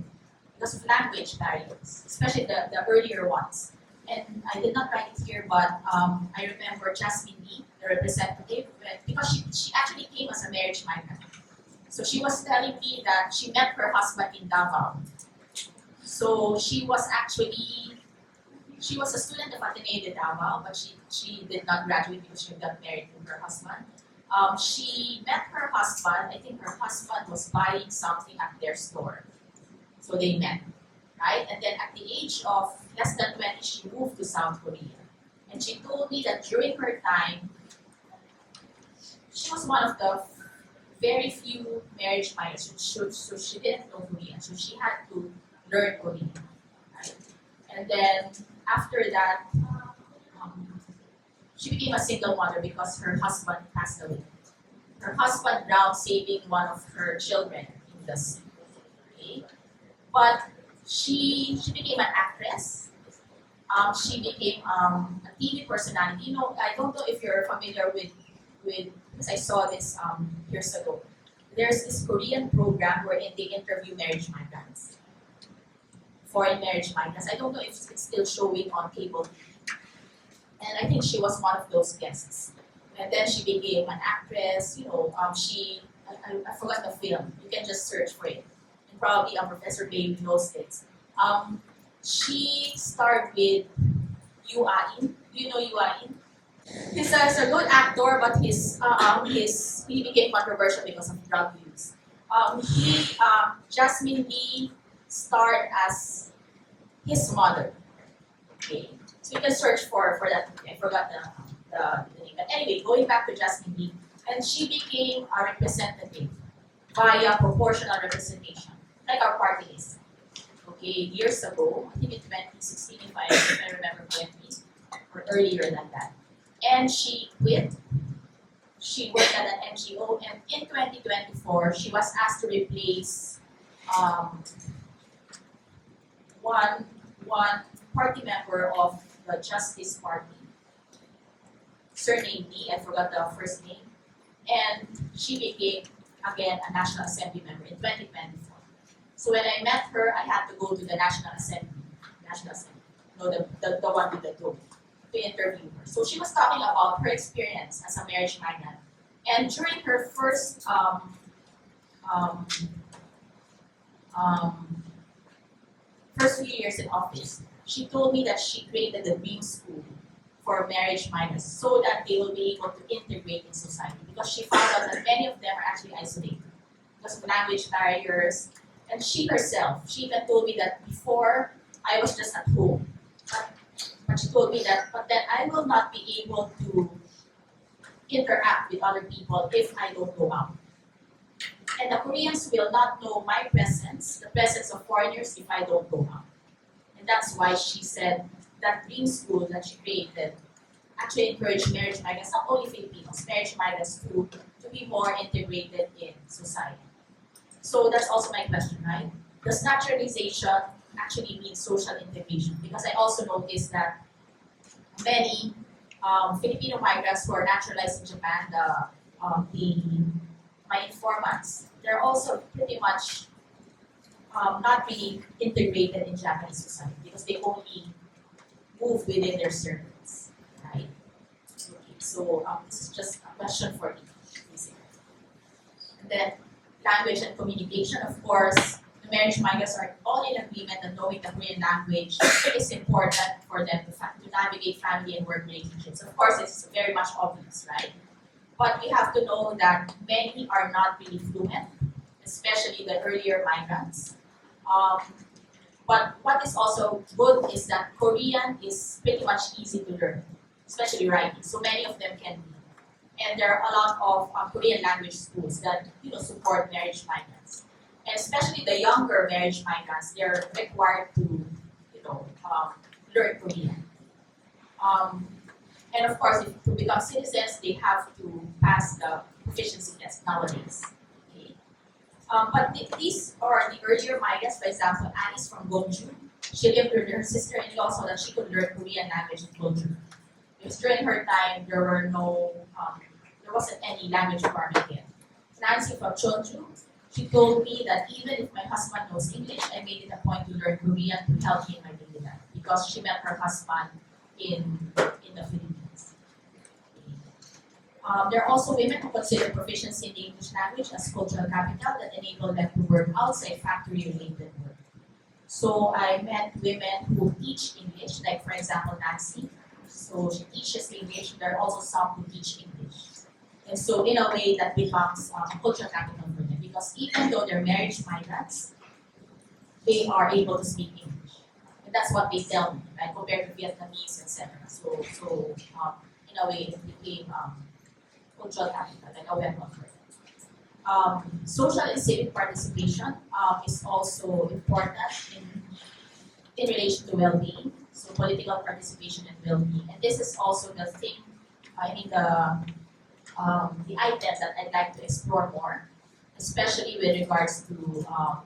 because of language barriers, especially the earlier ones. And I did not write it here, but I remember Jasmine Lee, the representative, because she actually came as a marriage migrant. So she was telling me that she met her husband in Davao. So she was a student of Ateneo de Davao, but she did not graduate because she got married to her husband. She met her husband, I think her husband was buying something at their store. So they met, right? And then at the age of less than 20, she moved to South Korea. And she told me that during her time, she was one of the very few marriage migrants, so she didn't know Korean, so she had to learn Korean, right? And then after that, she became a single mother because her husband passed away. Her husband drowned saving one of her children in the sea. Okay? But she became an actress. She became a TV personality. I don't know if you're familiar with because I saw this years ago. There's this Korean program wherein they interview marriage migrants, foreign marriage migrants. I don't know if it's still showing on cable TV. And I think she was one of those guests. And then she became an actress. I forgot the film. You can just search for it. And probably Professor Babe knows it. She starred with Yu Ah-in. Do you know Yu Ah-in? He's a good actor, but he became controversial because of drug use. Jasmine Lee starred as his mother. Okay, so you can search for that. I forgot the name. But anyway, going back to Jasmine Lee, and she became a representative via proportional representation, like our party list. Okay, years ago, I think in 2016, if I remember correctly, or earlier than that. And she quit. She worked at an NGO, and in 2024, she was asked to replace one party member of the Justice Party, surname Lee, I forgot the first name, and she became, again, a National Assembly member in 2024. So when I met her, I had to go to the National Assembly, no, the one with the dome, to interview her. So she was talking about her experience as a marriage migrant. And during her first few years in office, she told me that she created the dream school for marriage migrants so that they will be able to integrate in society. Because she found out that many of them are actually isolated because of language barriers. And she herself, she even told me that before I was just at home. But she told me that, but then I will not be able to interact with other people if I don't go out. And the Koreans will not know my presence, the presence of foreigners, if I don't go out. And that's why she said that dream school that she created actually encouraged marriage migrants, not only Filipinos, marriage migrants to be more integrated in society. So that's also my question, right? Does naturalization actually mean social integration? Because I also noticed that many Filipino migrants who are naturalized in Japan, my informants, they're also pretty much not really integrated in Japanese society because they only move within their circles, right? Okay, so this is just a question for me, basically. And then language and communication, of course, the marriage migrants are all in agreement that knowing the Korean language is important for them to navigate family and work relationships. Of course, it's very much obvious, right? But we have to know that many are not really fluent, especially the earlier migrants. But what is also good is that Korean is pretty much easy to learn, especially writing. So many of them can read. And there are a lot of Korean language schools that support marriage migrants. And especially the younger marriage migrants, they're required to learn Korean. And of course, to become citizens, they have to pass the proficiency test nowadays. Okay. But these are the earlier migrants. For example, Annie's from Gyeonggi-do. She lived with her sister-in-law so that she could learn Korean language in Gyeonggi-do. Because during her time, there wasn't any language requirement yet. Nancy from Cheonju, she told me that even if my husband knows English, I made it a point to learn Korean to help me in my daily life because she met her husband in the Philippines. There are also women who consider proficiency in the English language as cultural capital that enable them to work outside factory-related work. So I met women who teach English, like for example Nancy. So she teaches English. There are also some who teach English. And so in a way that becomes a cultural capital for them because even though they're marriage migrants, they are able to speak English. And that's what they tell me, right? Compared to Vietnamese, etc. So in a way, it became cultural capital, like a weapon for them. Social and civic participation is also important in relation to well-being. So political participation and well-being. And this is also the thing, the item that I'd like to explore more, especially with regards to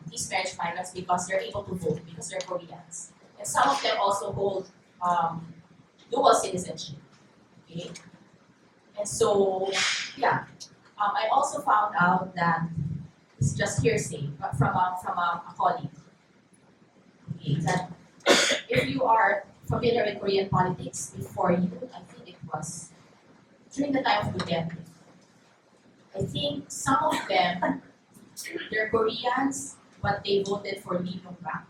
these marriage migrants because they're able to vote because they're Koreans. And some of them also hold dual citizenship. Okay? And so, yeah. I also found out that it's just hearsay but from a colleague. Okay, that if you are familiar with Korean politics before you, I think it was during the time of Diliman. I think some of them, they're Koreans, but they voted for Damunhwa,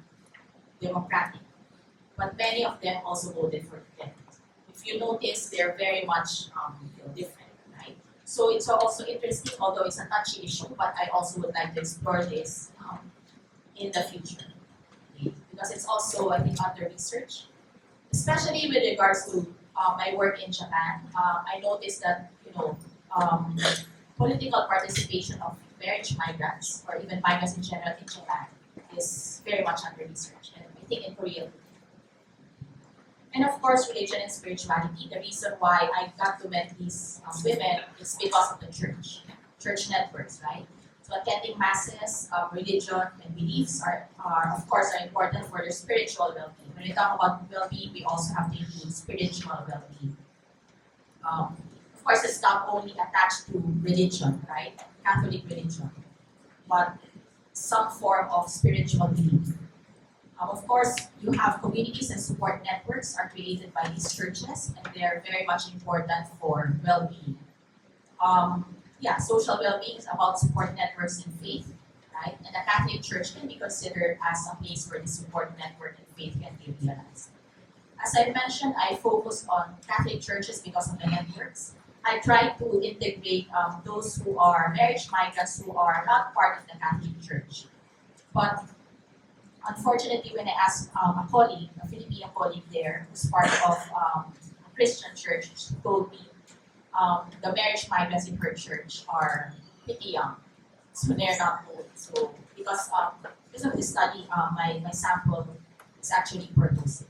Democratic. But many of them also voted for Benton. If you notice, they're very much different, right? So it's also interesting, although it's a touchy issue, but I also would like to explore this in the future. Okay? Because it's also, I think, under research, especially with regards to my work in Japan. I noticed that, political participation of marriage migrants, or even migrants in general in Japan, is very much under research, and I think in Korea. And of course, religion and spirituality. The reason why I got to meet these women is because of the church networks, right? So attending masses, religion, and beliefs are of course important for their spiritual well-being. When we talk about well-being, we also have to include spiritual well-being. Of course, it's not only attached to religion, right? Catholic religion, but some form of spiritual belief. Of course, you have communities and support networks are created by these churches, and they're very much important for well-being. Social well-being is about support networks in faith, right? And the Catholic Church can be considered as a place where the support network and faith can be realized. As I mentioned, I focus on Catholic churches because of the networks. I try to integrate those who are marriage migrants who are not part of the Catholic Church. But unfortunately, when I asked a colleague, a Filipino colleague there, who's part of a Christian church, she told me the marriage migrants in her church are pretty young. So they're not old. So because of this study, my sample is actually purposeful.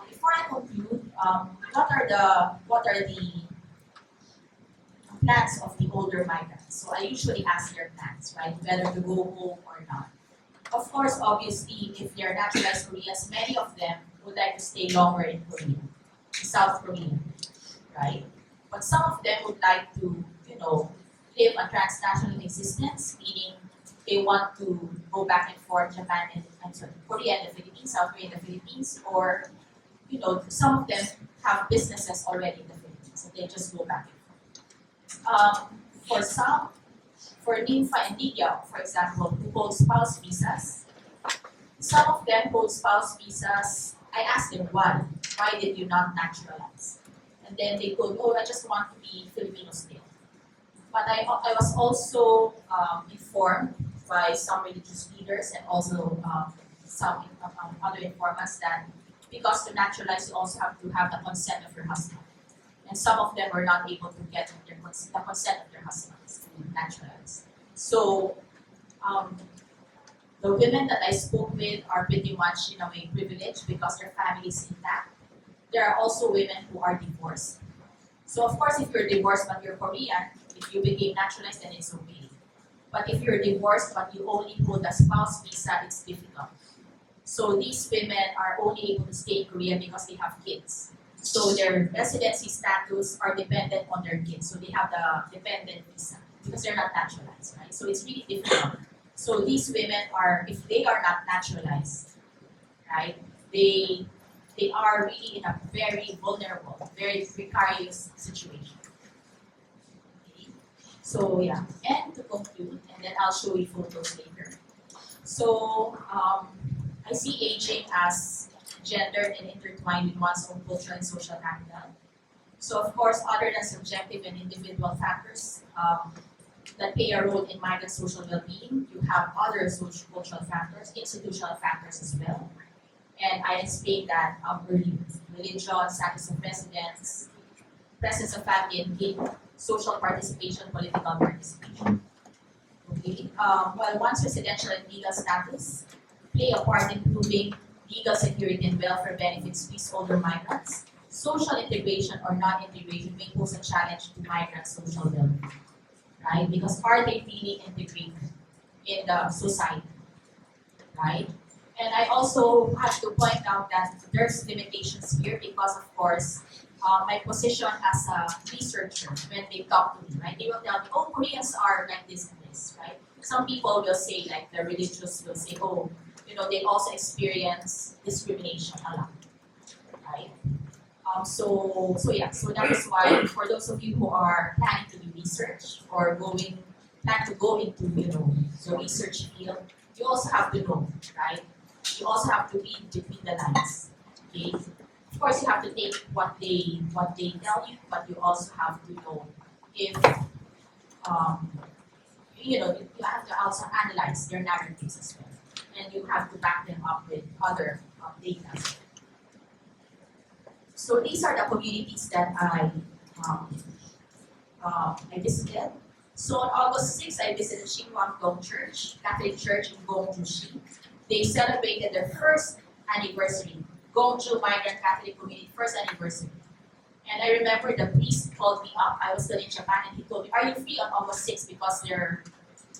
Before I conclude, what are the plans of the older migrants? So I usually ask their plans, right? Whether to go home or not. Of course, obviously, if they're naturalized Koreans, many of them would like to stay longer in Korea, in South Korea, right? But some of them would like to, live a transnational existence, meaning they want to go back and forth Japan and Korea and the Philippines, South Korea and the Philippines, or some of them have businesses already in the Philippines, and they just go back and forth. For Nympha and Lydia, for example, who hold spouse visas, some of them hold spouse visas. I asked them why. Why did you not naturalize? And then they told, oh, I just want to be Filipino still. But I was also informed by some religious leaders and also some other informants that because to naturalize, you also have to have the consent of your husband. And some of them were not able to get the consent of their husbands to naturalize. So the women that I spoke with are pretty much in a way privileged because their family is intact. There are also women who are divorced. So of course, if you're divorced but you're Korean, if you became naturalized, then it's okay. But if you're divorced but you only hold a spouse visa, it's difficult. So these women are only able to stay in Korea because they have kids. So their residency status are dependent on their kids. So they have the dependent visa because they're not naturalized, right? So it's really difficult. So these women are, if they are not naturalized, right, they are really in a very vulnerable, very precarious situation. Okay. So yeah, and to conclude, and then I'll show you photos later. So I see aging as gendered and intertwined with one's own cultural and social capital. So of course, other than subjective and individual factors that play a role in migrant social well-being, you have other social cultural factors, institutional factors as well. And I explained that earlier. Religion, status of residence, presence of family and kin, social participation, political participation. Okay. While one's residential and legal status play a part in improving legal security and welfare benefits to older migrants, social integration or non-integration may pose a challenge to migrant social well-being, right? Because are they really integrated in the society, right? And I also have to point out that there's limitations here because, of course, my position as a researcher, when they talk to me, right, they will tell me, oh, Koreans are like this and this, right? Some people will say, like the religious will say, oh, they also experience discrimination a lot, right? So that is why for those of you who are planning to do research or plan to go into the research field, you also have to know, right? You also have to read between the lines. Okay? Of course, you have to take what they tell you, but you also have to know if you have to also analyze their narratives as well. And you have to back them up with other data. So these are the communities that I visited. So on August 6th, I visited Chungcheongnam-do Church, Catholic Church in Gyeonggi-do. They celebrated their first anniversary, Gyeonggi-do Migrant Catholic Community first anniversary. And I remember the priest called me up. I was still in Japan, and he told me, "Are you free on August 6th because their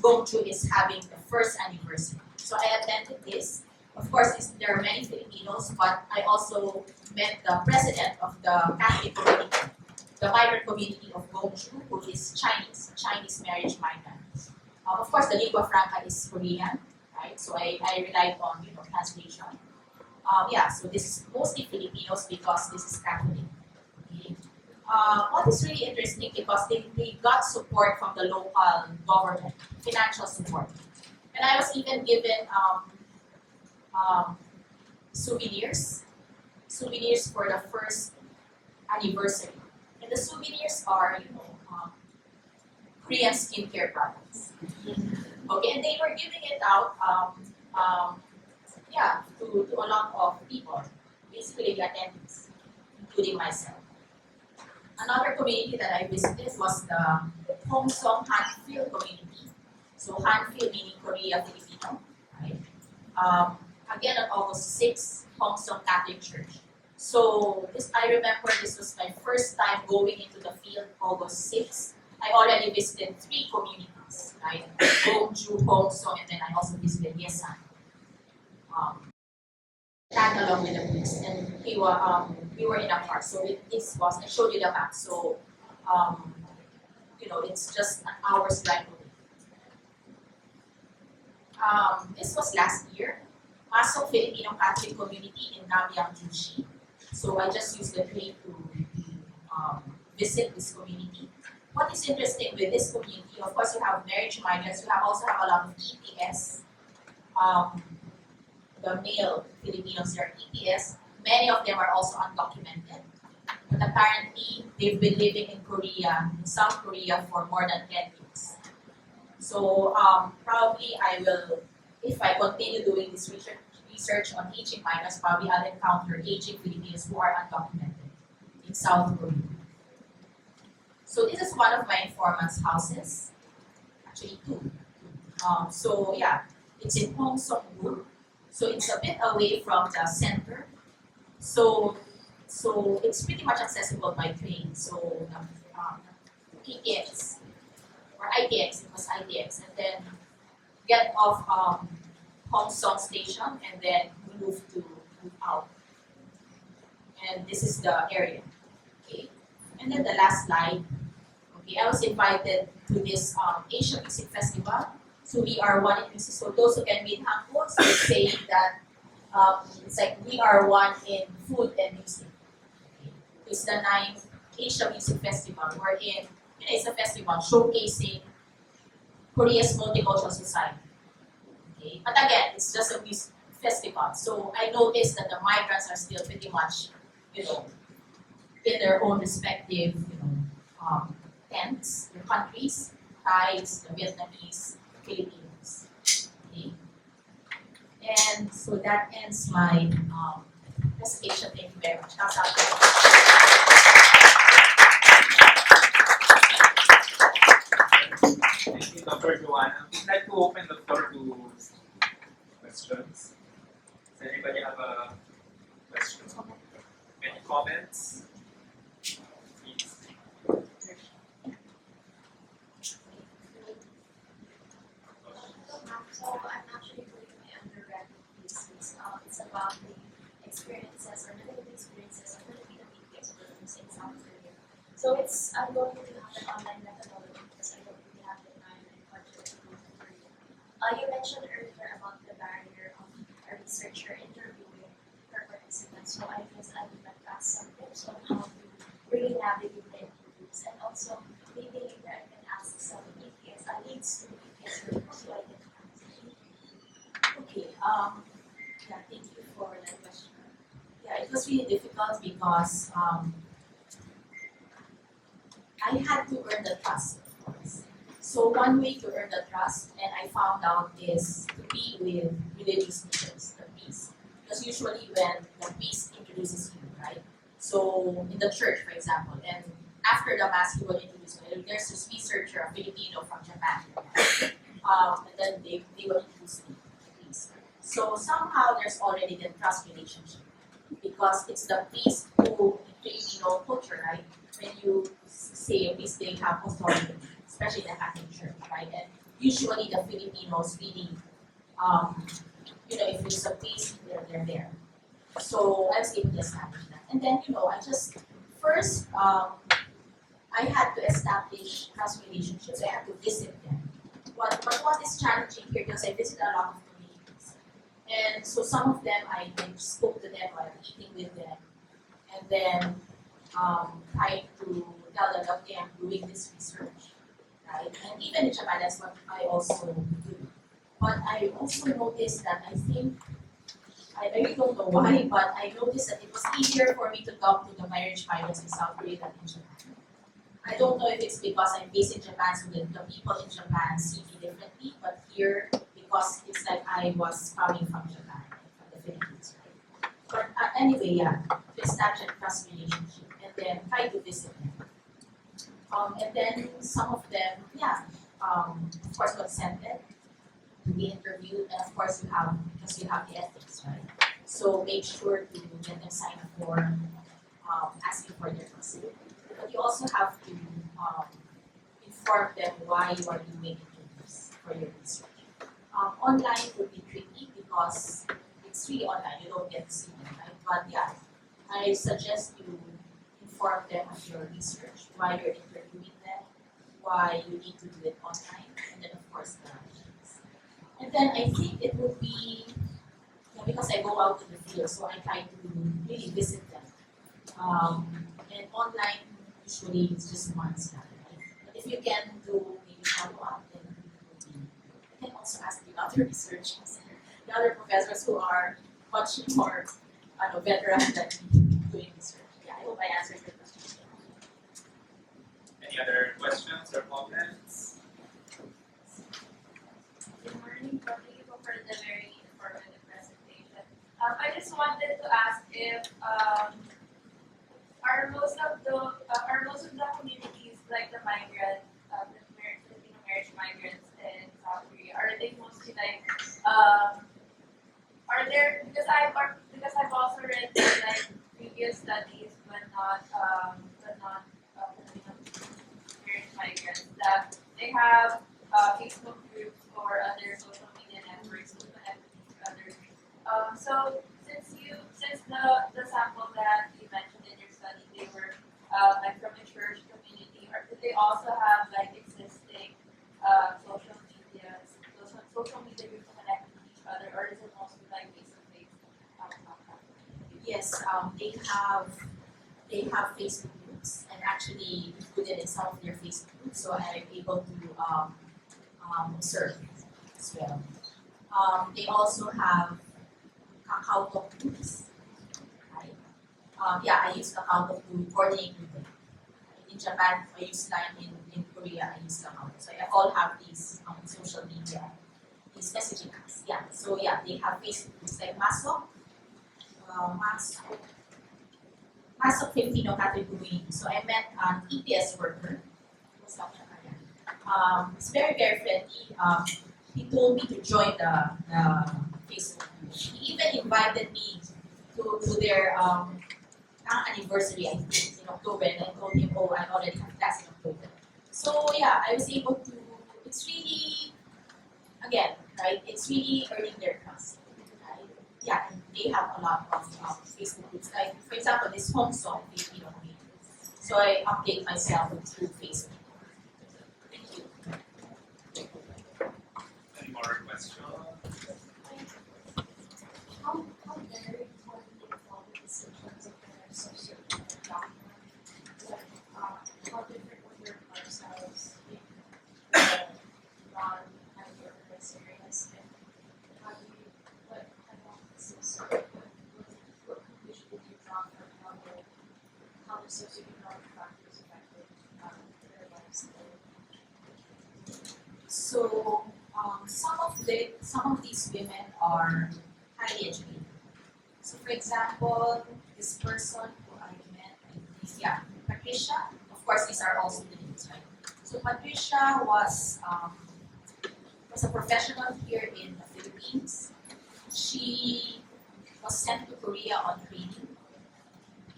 Gyeonggi-do is having the first anniversary?" So I attended this. Of course, there are many Filipinos, but I also met the president of the Catholic community, the migrant community of Gyeonggi-do, who is Chinese marriage migrant. Of course, the lingua franca is Korean, right? So I relied on translation. So this is mostly Filipinos because this is Catholic. Okay. What is really interesting because they got support from the local government, financial support. And I was even given souvenirs for the first anniversary. And the souvenirs are, Korean skincare products. Okay, and they were giving it out, to a lot of people, basically the attendees, including myself. Another community that I visited was the Hongsong Hanfield community. So Hanfield meaning Korea Filipino, right? Again on August 6, Hongsong Catholic Church. So I remember this was my first time going into the field August 6. I already visited 3 communities, right? Gyeonggi-do, Hongsong, and then I also visited Yesan. Tag along with the police, and we were in a car. So I showed you the map. So it's just an hour's drive away. This was last year. Pasok Filipino Catholic community in Namiang, Jushi. So I just used the train to visit this community. What is interesting with this community, of course, you have marriage migrants. You also have a lot of EPS. The male Filipinos are EPS. Many of them are also undocumented. But apparently, they've been living in Korea, in South Korea, for more than 10 years. So probably I will, if I continue doing this research on aging migrants, probably I'll encounter aging Filipinos who are undocumented in South Korea. So this is one of my informant's houses, actually 2. It's in Hongsong-do. So it's a bit away from the center. So it's pretty much accessible by train. So PTX or ITX, it was ITX, and then get off Hongsong station and then move out. And this is the area. Okay. And then the last slide. Okay, I was invited to this Asian Music Festival. So we are one in music. So those who can read Hangul, so it's saying that it's like we are one in food and music. Okay. It's the 9th Asian Music Festival. It's a festival showcasing Korea's multicultural society. Okay. But again, it's just a music festival. So I noticed that the migrants are still pretty much, in their own respective, tents, their countries, Thais, the Vietnamese, Filipinos. Okay. And so that ends my presentation. Thank you very much. Thank you, Dr. Johanna. We'd like to open the floor to questions. Does anybody have a question? Any comments? Please. So I'm actually doing my undergraduate thesis. It's about the experiences or negative experiences of Filipino people students in South Korea. So I'm going to have an online methodology because I don't really have the time and budget to go to Korea. You mentioned earlier about the barrier of a researcher interviewing her participants. So I guess I would like to ask some tips on how to really navigate the interviews, and also maybe later I can ask some EPS leads to EPS groups so I can. Okay, thank you for that question. Yeah, it was really difficult because I had to earn the trust, of course. So one way to earn the trust, and I found out, is to be with religious leaders, the priest. Because usually when the priest introduces you, right? So in the church, for example, and after the mass, he will introduce you. There's this researcher, a Filipino from Japan, and then they will introduce me. So somehow there's already the trust relationship because it's the priest who, in Filipino culture, right? When you say a priest, they have authority, especially the Catholic Church, right? And usually the Filipinos really, if it's a priest, they're there. So I was able to establish that. And then, I just, first, I had to establish trust relationships. I had to visit them. But what is challenging here, because I visit a lot of communities. And so some of them, I spoke to them while eating with them. And then trying to tell them, okay, I'm doing this research. Right? And even in Japan, that's what I also do. But I also noticed that I think I really don't know why, but I noticed that it was easier for me to talk to the marriage migrants in South Korea than in Japan. I don't know if it's because I'm based in Japan, so the people in Japan see me differently, but here, because it's like I was coming from Japan, from the Philippines, right? But anyway, yeah, to establish a trust relationship and then try to visit them. And then some of them, of course, consented to be interviewed, and of course, because you have the ethics, right? So make sure to get them sign a form asking for their consent. But you also have to inform them why you are doing interviews for your research. Online would be tricky because it's really online, you don't get to see them, right? But yeah, I suggest you inform them of your research, why you're interviewing them, why you need to do it online, and then of course the questions. And then I think it would be, because I go out to the field, so I try to really visit them. And online, usually it's just once, right? But if you can do maybe follow-up, then it would be, you can also ask the other researchers, the other professors who are much more veteran than me doing research. Yeah, I hope I answered your question. Any other questions or comments? Good morning, thank you for the very informative presentation. I just wanted to ask if are most of the communities like the migrant, the Filipino marriage migrants in South Korea, are they mostly like are there because I've also read like previous studies but not Filipino marriage migrants that they have Facebook groups or other social media networks to connect with each other. So since the sample that you mentioned in your study, they were like from a church community, or do they also have like existing social media groups to connect with each other, or is it mostly like face-to-face contact? Yes, they have Facebook groups, and actually included in some of their Facebook groups, so I'm able to observe as well. They also have Kakao groups, right? I use Kakao to coordinate with them. In Japan, I use Line. In Korea, I use Kakao. So I all have these social media, these messaging apps. Yeah, so yeah, they have Facebook groups like Masok Filipino category. So I met an EPS worker. He's very, very friendly. He told me to join the Facebook group. He even invited me to their anniversary, I think, in October, and I told him, I already have class in October. So yeah, I was able to, it's really, again, right, it's really earning their trust. Right? Yeah, and they have a lot of Facebook groups. Like, for example, this home song, Filipino community. So I update myself through Facebook. Thank you. Any more questions? How very important are this in terms of their social document? Like, how different would your lifestyles be non-urbanized areas? And how do you, what hypothesis or what conclusion did you draw from how the socioeconomic factors affected their lifestyle? So some of these women are highly educated. So for example, this person who I met, Patricia. Of course, these are all students, right? So Patricia was a professional here in the Philippines. She was sent to Korea on training,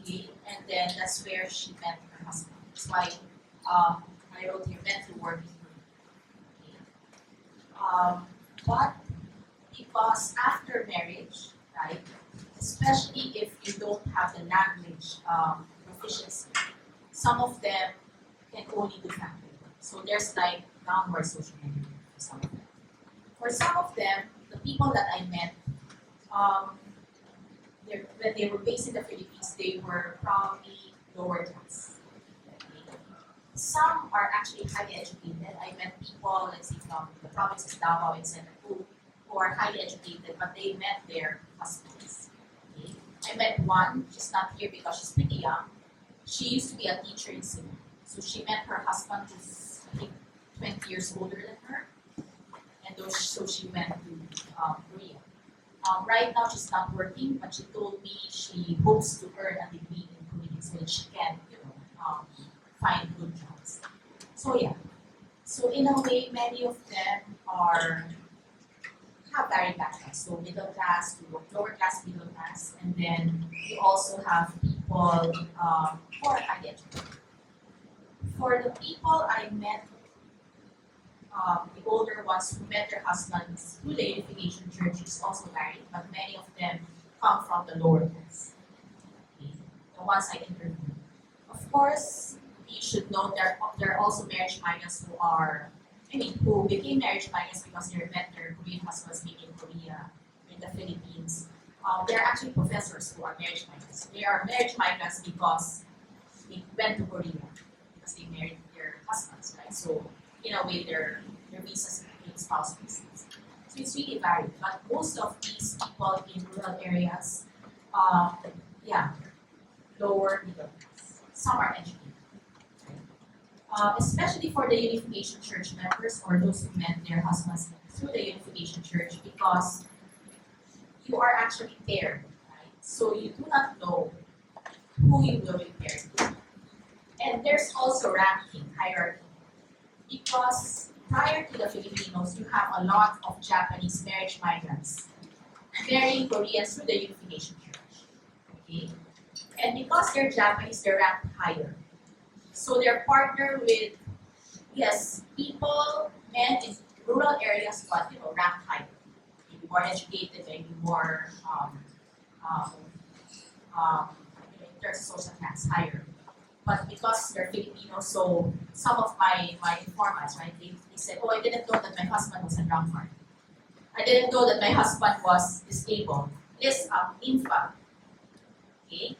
okay, and then that's where she met her husband. That's why I wrote here meant to work in Korea. Okay. But because after marriage, right, especially if you don't have the language proficiency, some of them can only do family work. So there's like downward social mobility for some of them. For some of them, the people that I met, when they were based in the Philippines, they were probably lower class. Some are actually highly educated. I met people, let's say, from the province of Davao and Central who are highly educated, but they met their husbands. I met one, she's not here because she's pretty young. She used to be a teacher in Cebu. So she met her husband who's, I think, 20 years older than her. And so she went to Korea. Right now she's not working, but she told me she hopes to earn a degree in Korea so that she can, find good jobs. So yeah. So in a way, many of them have varied backgrounds. So middle class to lower class, middle class, and then you also have people who are uneducated. For the people I met, the older ones who met their husbands through the Unification Church is also married, but many of them come from the lower class. Okay. The ones I interviewed. Of course, you should know there are also marriage migrants who became marriage migrants because they met their Korean husbands maybe in Korea, in the Philippines. There are actually professors who are marriage migrants. They are marriage migrants because they went to Korea because they married their husbands, right? So in a way, their visas became spouse visas. So it's really varied. But most of these people in rural areas, lower middle class. Some are educated. Especially for the Unification Church members or those who met their husbands through the Unification Church, because you are actually paired, right? So you do not know who you will be paired to. And there's also ranking, hierarchy. Because prior to the Filipinos, you have a lot of Japanese marriage migrants marrying Koreans through the Unification Church. Okay? And because they're Japanese, they're ranked higher. So they're partnered with, people, men in rural areas, but ranked higher. Maybe more educated, maybe more in terms of social class, higher. But because they're Filipinos, so some of my informants, right, they said, I didn't know that my husband was a drunkard. I didn't know that my husband was disabled. This INFA. Okay?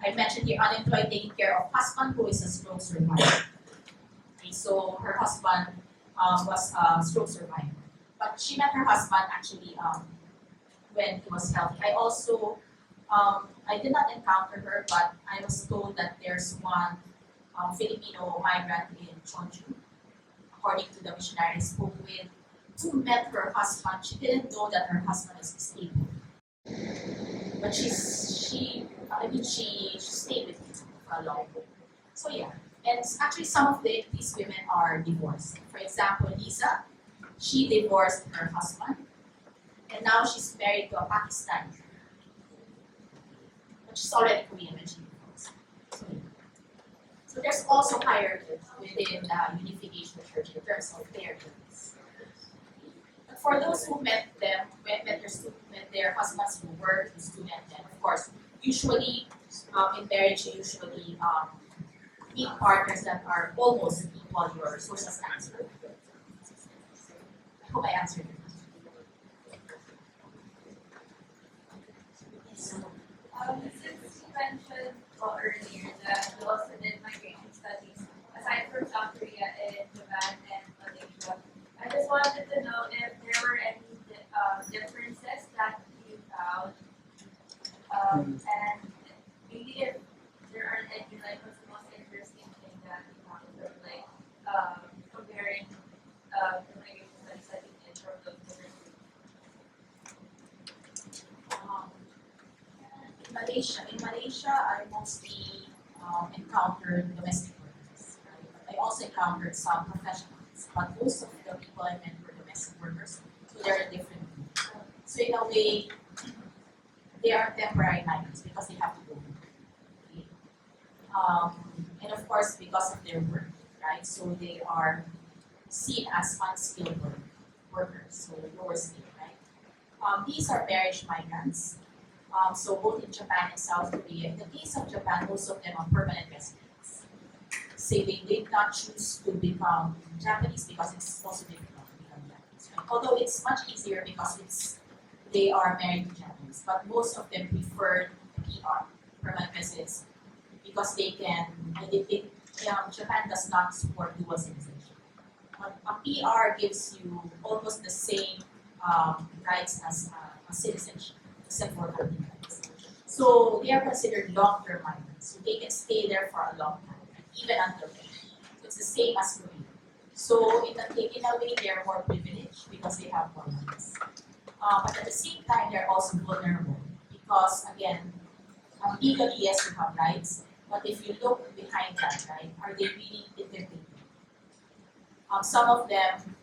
I mentioned here, unemployed, taking care of husband who is a stroke survivor. Okay, so her husband was a stroke survivor. But she met her husband actually when he was healthy. I also, I did not encounter her, but I was told that there's one Filipino migrant in Chungcheongnam-do, according to the missionary I spoke with, who met her husband. She didn't know that her husband was disabled. But she stayed with him for a long time. So yeah, and actually some of these women are divorced. For example, Lisa, she divorced her husband, and now she's married to a Pakistani. But she's already Korean when she divorced. So there's also hierarchy within the Unification Church in terms of their duties. For those who met their husbands who were the student, then of course, usually in marriage, you usually meet partners that are almost equal your social status. I hope I answered your question. Since you mentioned earlier that you also did migration studies aside from South Korea and Japan and Malaysia, I just wanted to know if there were any differences that you found, and maybe if there are any, what's the most interesting thing that you found from comparing the migration studies that you did from those different In Malaysia, I mostly encountered domestic workers. Right? But I also encountered some professionals. But most of the people I met were domestic workers, so they're a different group. So in a way, they are temporary migrants because they have to go. Okay? And of course, because of their work, right? So they are seen as unskilled workers, so lower skilled, right? These are marriage migrants. So both in Japan and South Korea. In the case of Japan, most of them are permanent residents. Say they did not choose to become Japanese because it's also difficult to become Japanese. Right? Although it's much easier because they are married to Japanese, but most of them prefer PR, permanent residents, because they can. Japan does not support dual citizenship. But a PR gives you almost the same rights as a citizenship. Except for voting rights. So they are considered long-term migrants. So they can stay there for a long time, even until death. So it's the same as Korea. So in a way, they're more privileged because they have more rights. But at the same time, they're also vulnerable because, again, legally, yes, you have rights, but if you look behind that, right, are they really integrated? Some of them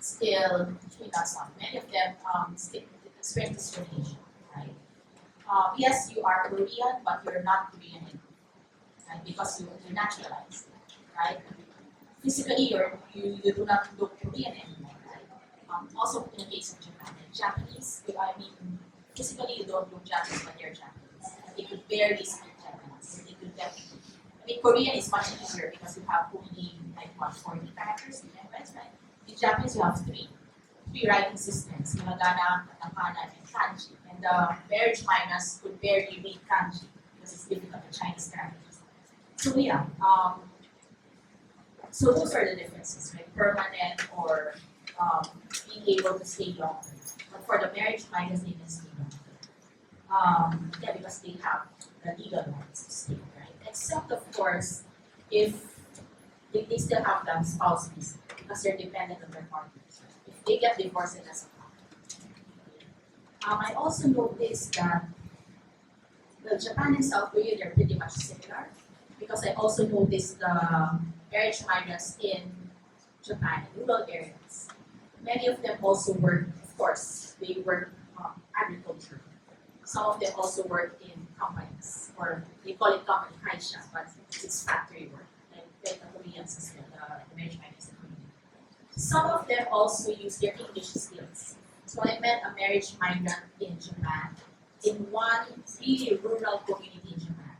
still, not some, many of them still experience discrimination, right? Yes, you are Korean, but you're not Korean anymore, right? Because you're naturalized, right? Physically, you do not look Korean anymore, right? Also, in the case of Japan, Japanese, physically you don't look Japanese, but you're Japanese. They could barely speak Japanese. They could definitely. Korean is much easier because you have only like 40 characters in language, right? In Japanese, you have three writing systems: hiragana, katakana, and kanji. And the marriage minors could barely read kanji because it's difficult in Chinese characters. So yeah, so those are the differences, right? Permanent or being able to stay longer. But for the marriage minors, they can stay longer. Yeah, because they have the legal rights to stay, right? Except, of course, if they still have the spouse visa because they're dependent on their partners. Right? If they get divorced, it doesn't matter. I also noticed that Japan and South Korea, they're pretty much similar because I also noticed the marriage migrants in Japan, in rural areas. Many of them also work, of course, they work agriculture. Some of them also work in companies, or they call it company kaisha, but it's factory work, like the Koreans as well, the marriage migrants in Korea. Some of them also use their English skills. So I met a marriage migrant in Japan, in one really rural community in Japan.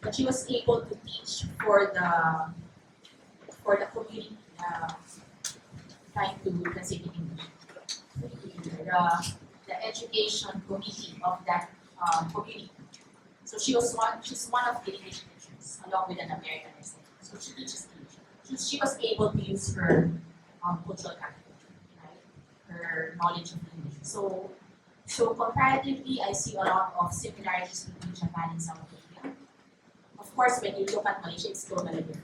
But she was able to teach for the community, trying to translate in English. The education committee of that community. So she's one of the English teachers, along with an American resident. So she teaches English. She was able to use her cultural capital, right? Her knowledge of English. So comparatively, I see a lot of similarities between Japan and South Korea. Of course, when you look at Malaysia, it's totally different.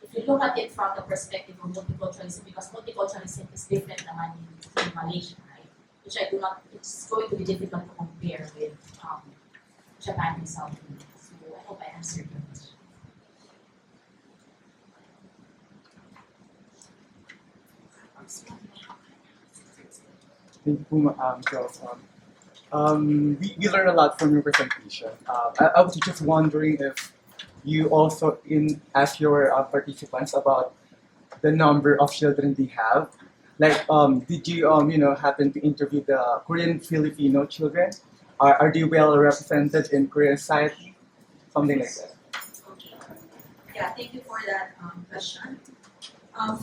If you look at it from the perspective of multiculturalism, because multiculturalism is different naman in Malaysia, right? Which I do not, it's going to be difficult to compare with Japan and South Korea. So I hope I answered your question. Thank you, we learned a lot from your presentation. I was just wondering if you also ask your participants about the number of children they have. Like, did you happen to interview the Korean Filipino children? Are they well represented in Korean society? Something like that. Okay. Yeah, thank you for that question.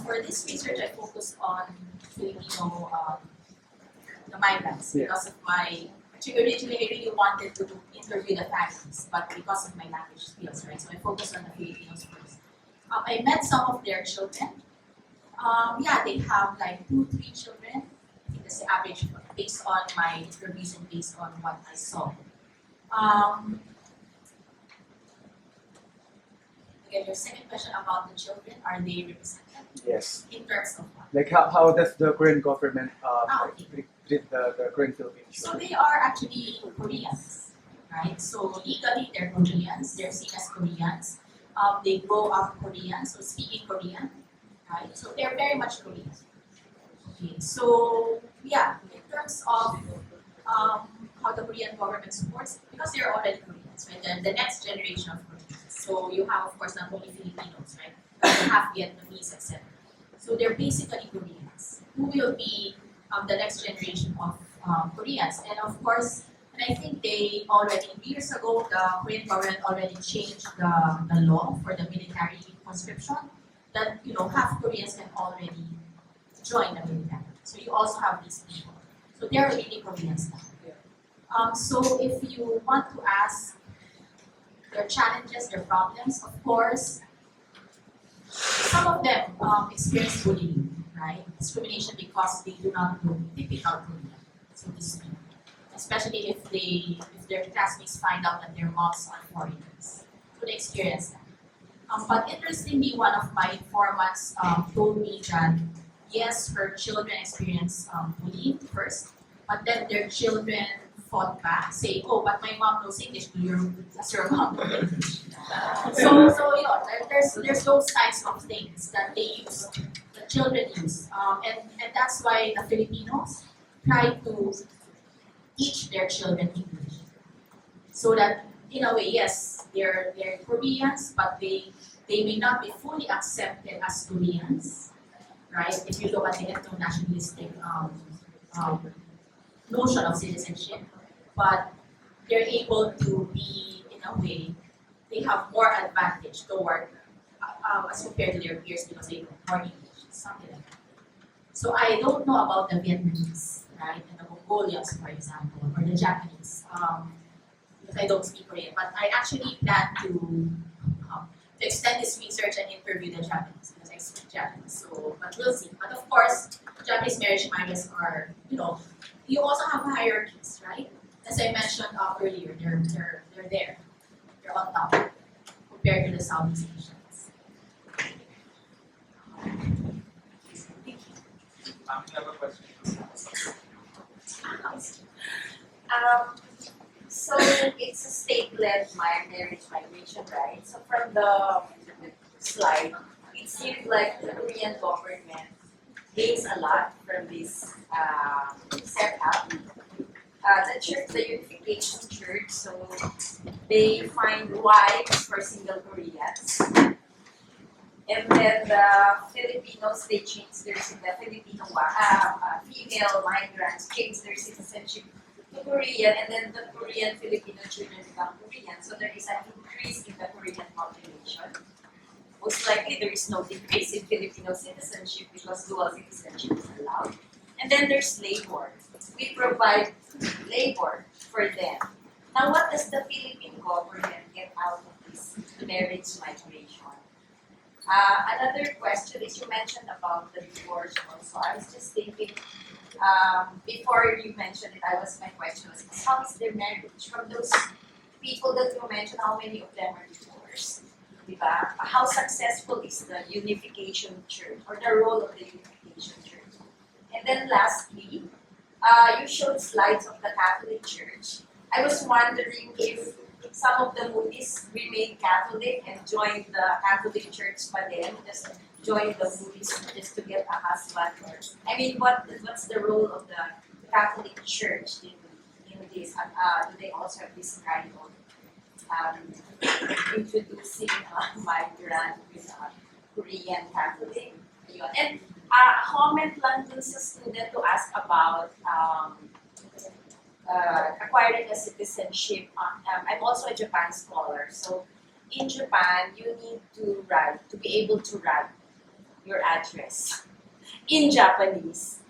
For this research, I focused on Filipino the migrants because of my. Actually, originally, I really wanted to interview the families, but because of my language skills, right? So I focused on the Filipinos first. I met some of their children. Yeah, they have like 2-3 children. I think that's the average based on my interviews and based on what I saw. Again, your second question about the children, are they represented? Yes. In terms of what? Like how does the Korean government Okay. treat the Korean Filipino So children? they are actually Koreans, right? So legally they're Koreans, they're seen as Koreans. They grow up Korean, so speaking Korean, right? So they're very much Korean. Okay, so yeah, in terms of how the Korean government supports, because they're already Koreans, right? The next generation of Koreans. So you have, of course, not only Filipinos, right? But you have Vietnamese, etc. So they're basically Koreans. Who will be the next generation of Koreans? And of course, and I think they already, years ago, the Korean government already changed the law for the military conscription that, half Koreans can already join the military. So you also have these people. So they're really Koreans now. So if you want to ask their challenges, their problems, of course, some of them experience bullying, right? Discrimination because they do not look typical Korean, so to speak. especially if their classmates find out that their moms are foreigners. So they experience that. But interestingly, one of my informants told me that yes, her children experienced bullying first, but then their children fought back, saying, "Oh, but my mom knows English. Does your mom know English?" So you know, there's those types of things that they use, the children use, and that's why the Filipinos try to teach their children English, so that in a way, yes, they're Koreans, but they may not be fully accepted as Koreans, right? If you look at the ethno-nationalistic notion of citizenship, but they're able to be, in a way, they have more advantage toward as compared to their peers because they know more English, something like that. So I don't know about the Vietnamese, right, and the Mongolians, for example, or the Japanese, because I don't speak Korean, but I actually plan to extend this research and interview the Japanese because I speak Japanese. So, but we'll see. But of course, Japanese marriage migrants are, you know, you also have hierarchies, right? As I mentioned earlier, they're there, they're on top compared to the Southeast Asians. You have a question? So it's a state-led marriage migration, right? So from the slide, it seems like the Korean government gains a lot from this setup. The church, the Unification Church, so they find wives for single Koreans. And then the Filipinos, they change the Filipino female migrants change their citizenship to Korean, and then the Korean Filipino children become Korean. So there is an increase in the Korean population. Most likely there is no decrease in Filipino citizenship because dual citizenship is allowed. And then there's labor. We provide labor for them. Now what does the Philippine government get out of this marriage migration? Another question is, you mentioned about the divorce also. I was just thinking, before you mentioned it, my question was, how is their marriage? From those people that you mentioned, how many of them are divorced? Diba? How successful is the Unification Church or the role of the Unification Church? And then lastly, you showed slides of the Catholic Church. I was wondering if some of the Buddhists remained Catholic and joined the Catholic Church but then just joined the Buddhists just to get a husband. Or, I mean, what's the role of the Catholic Church in this? Do they also have this kind of introducing migrant with Korean Catholic? And comment lang dun sa student to ask about acquiring a citizenship. I'm also a Japan scholar, so in Japan you need to be able to write your address in Japanese.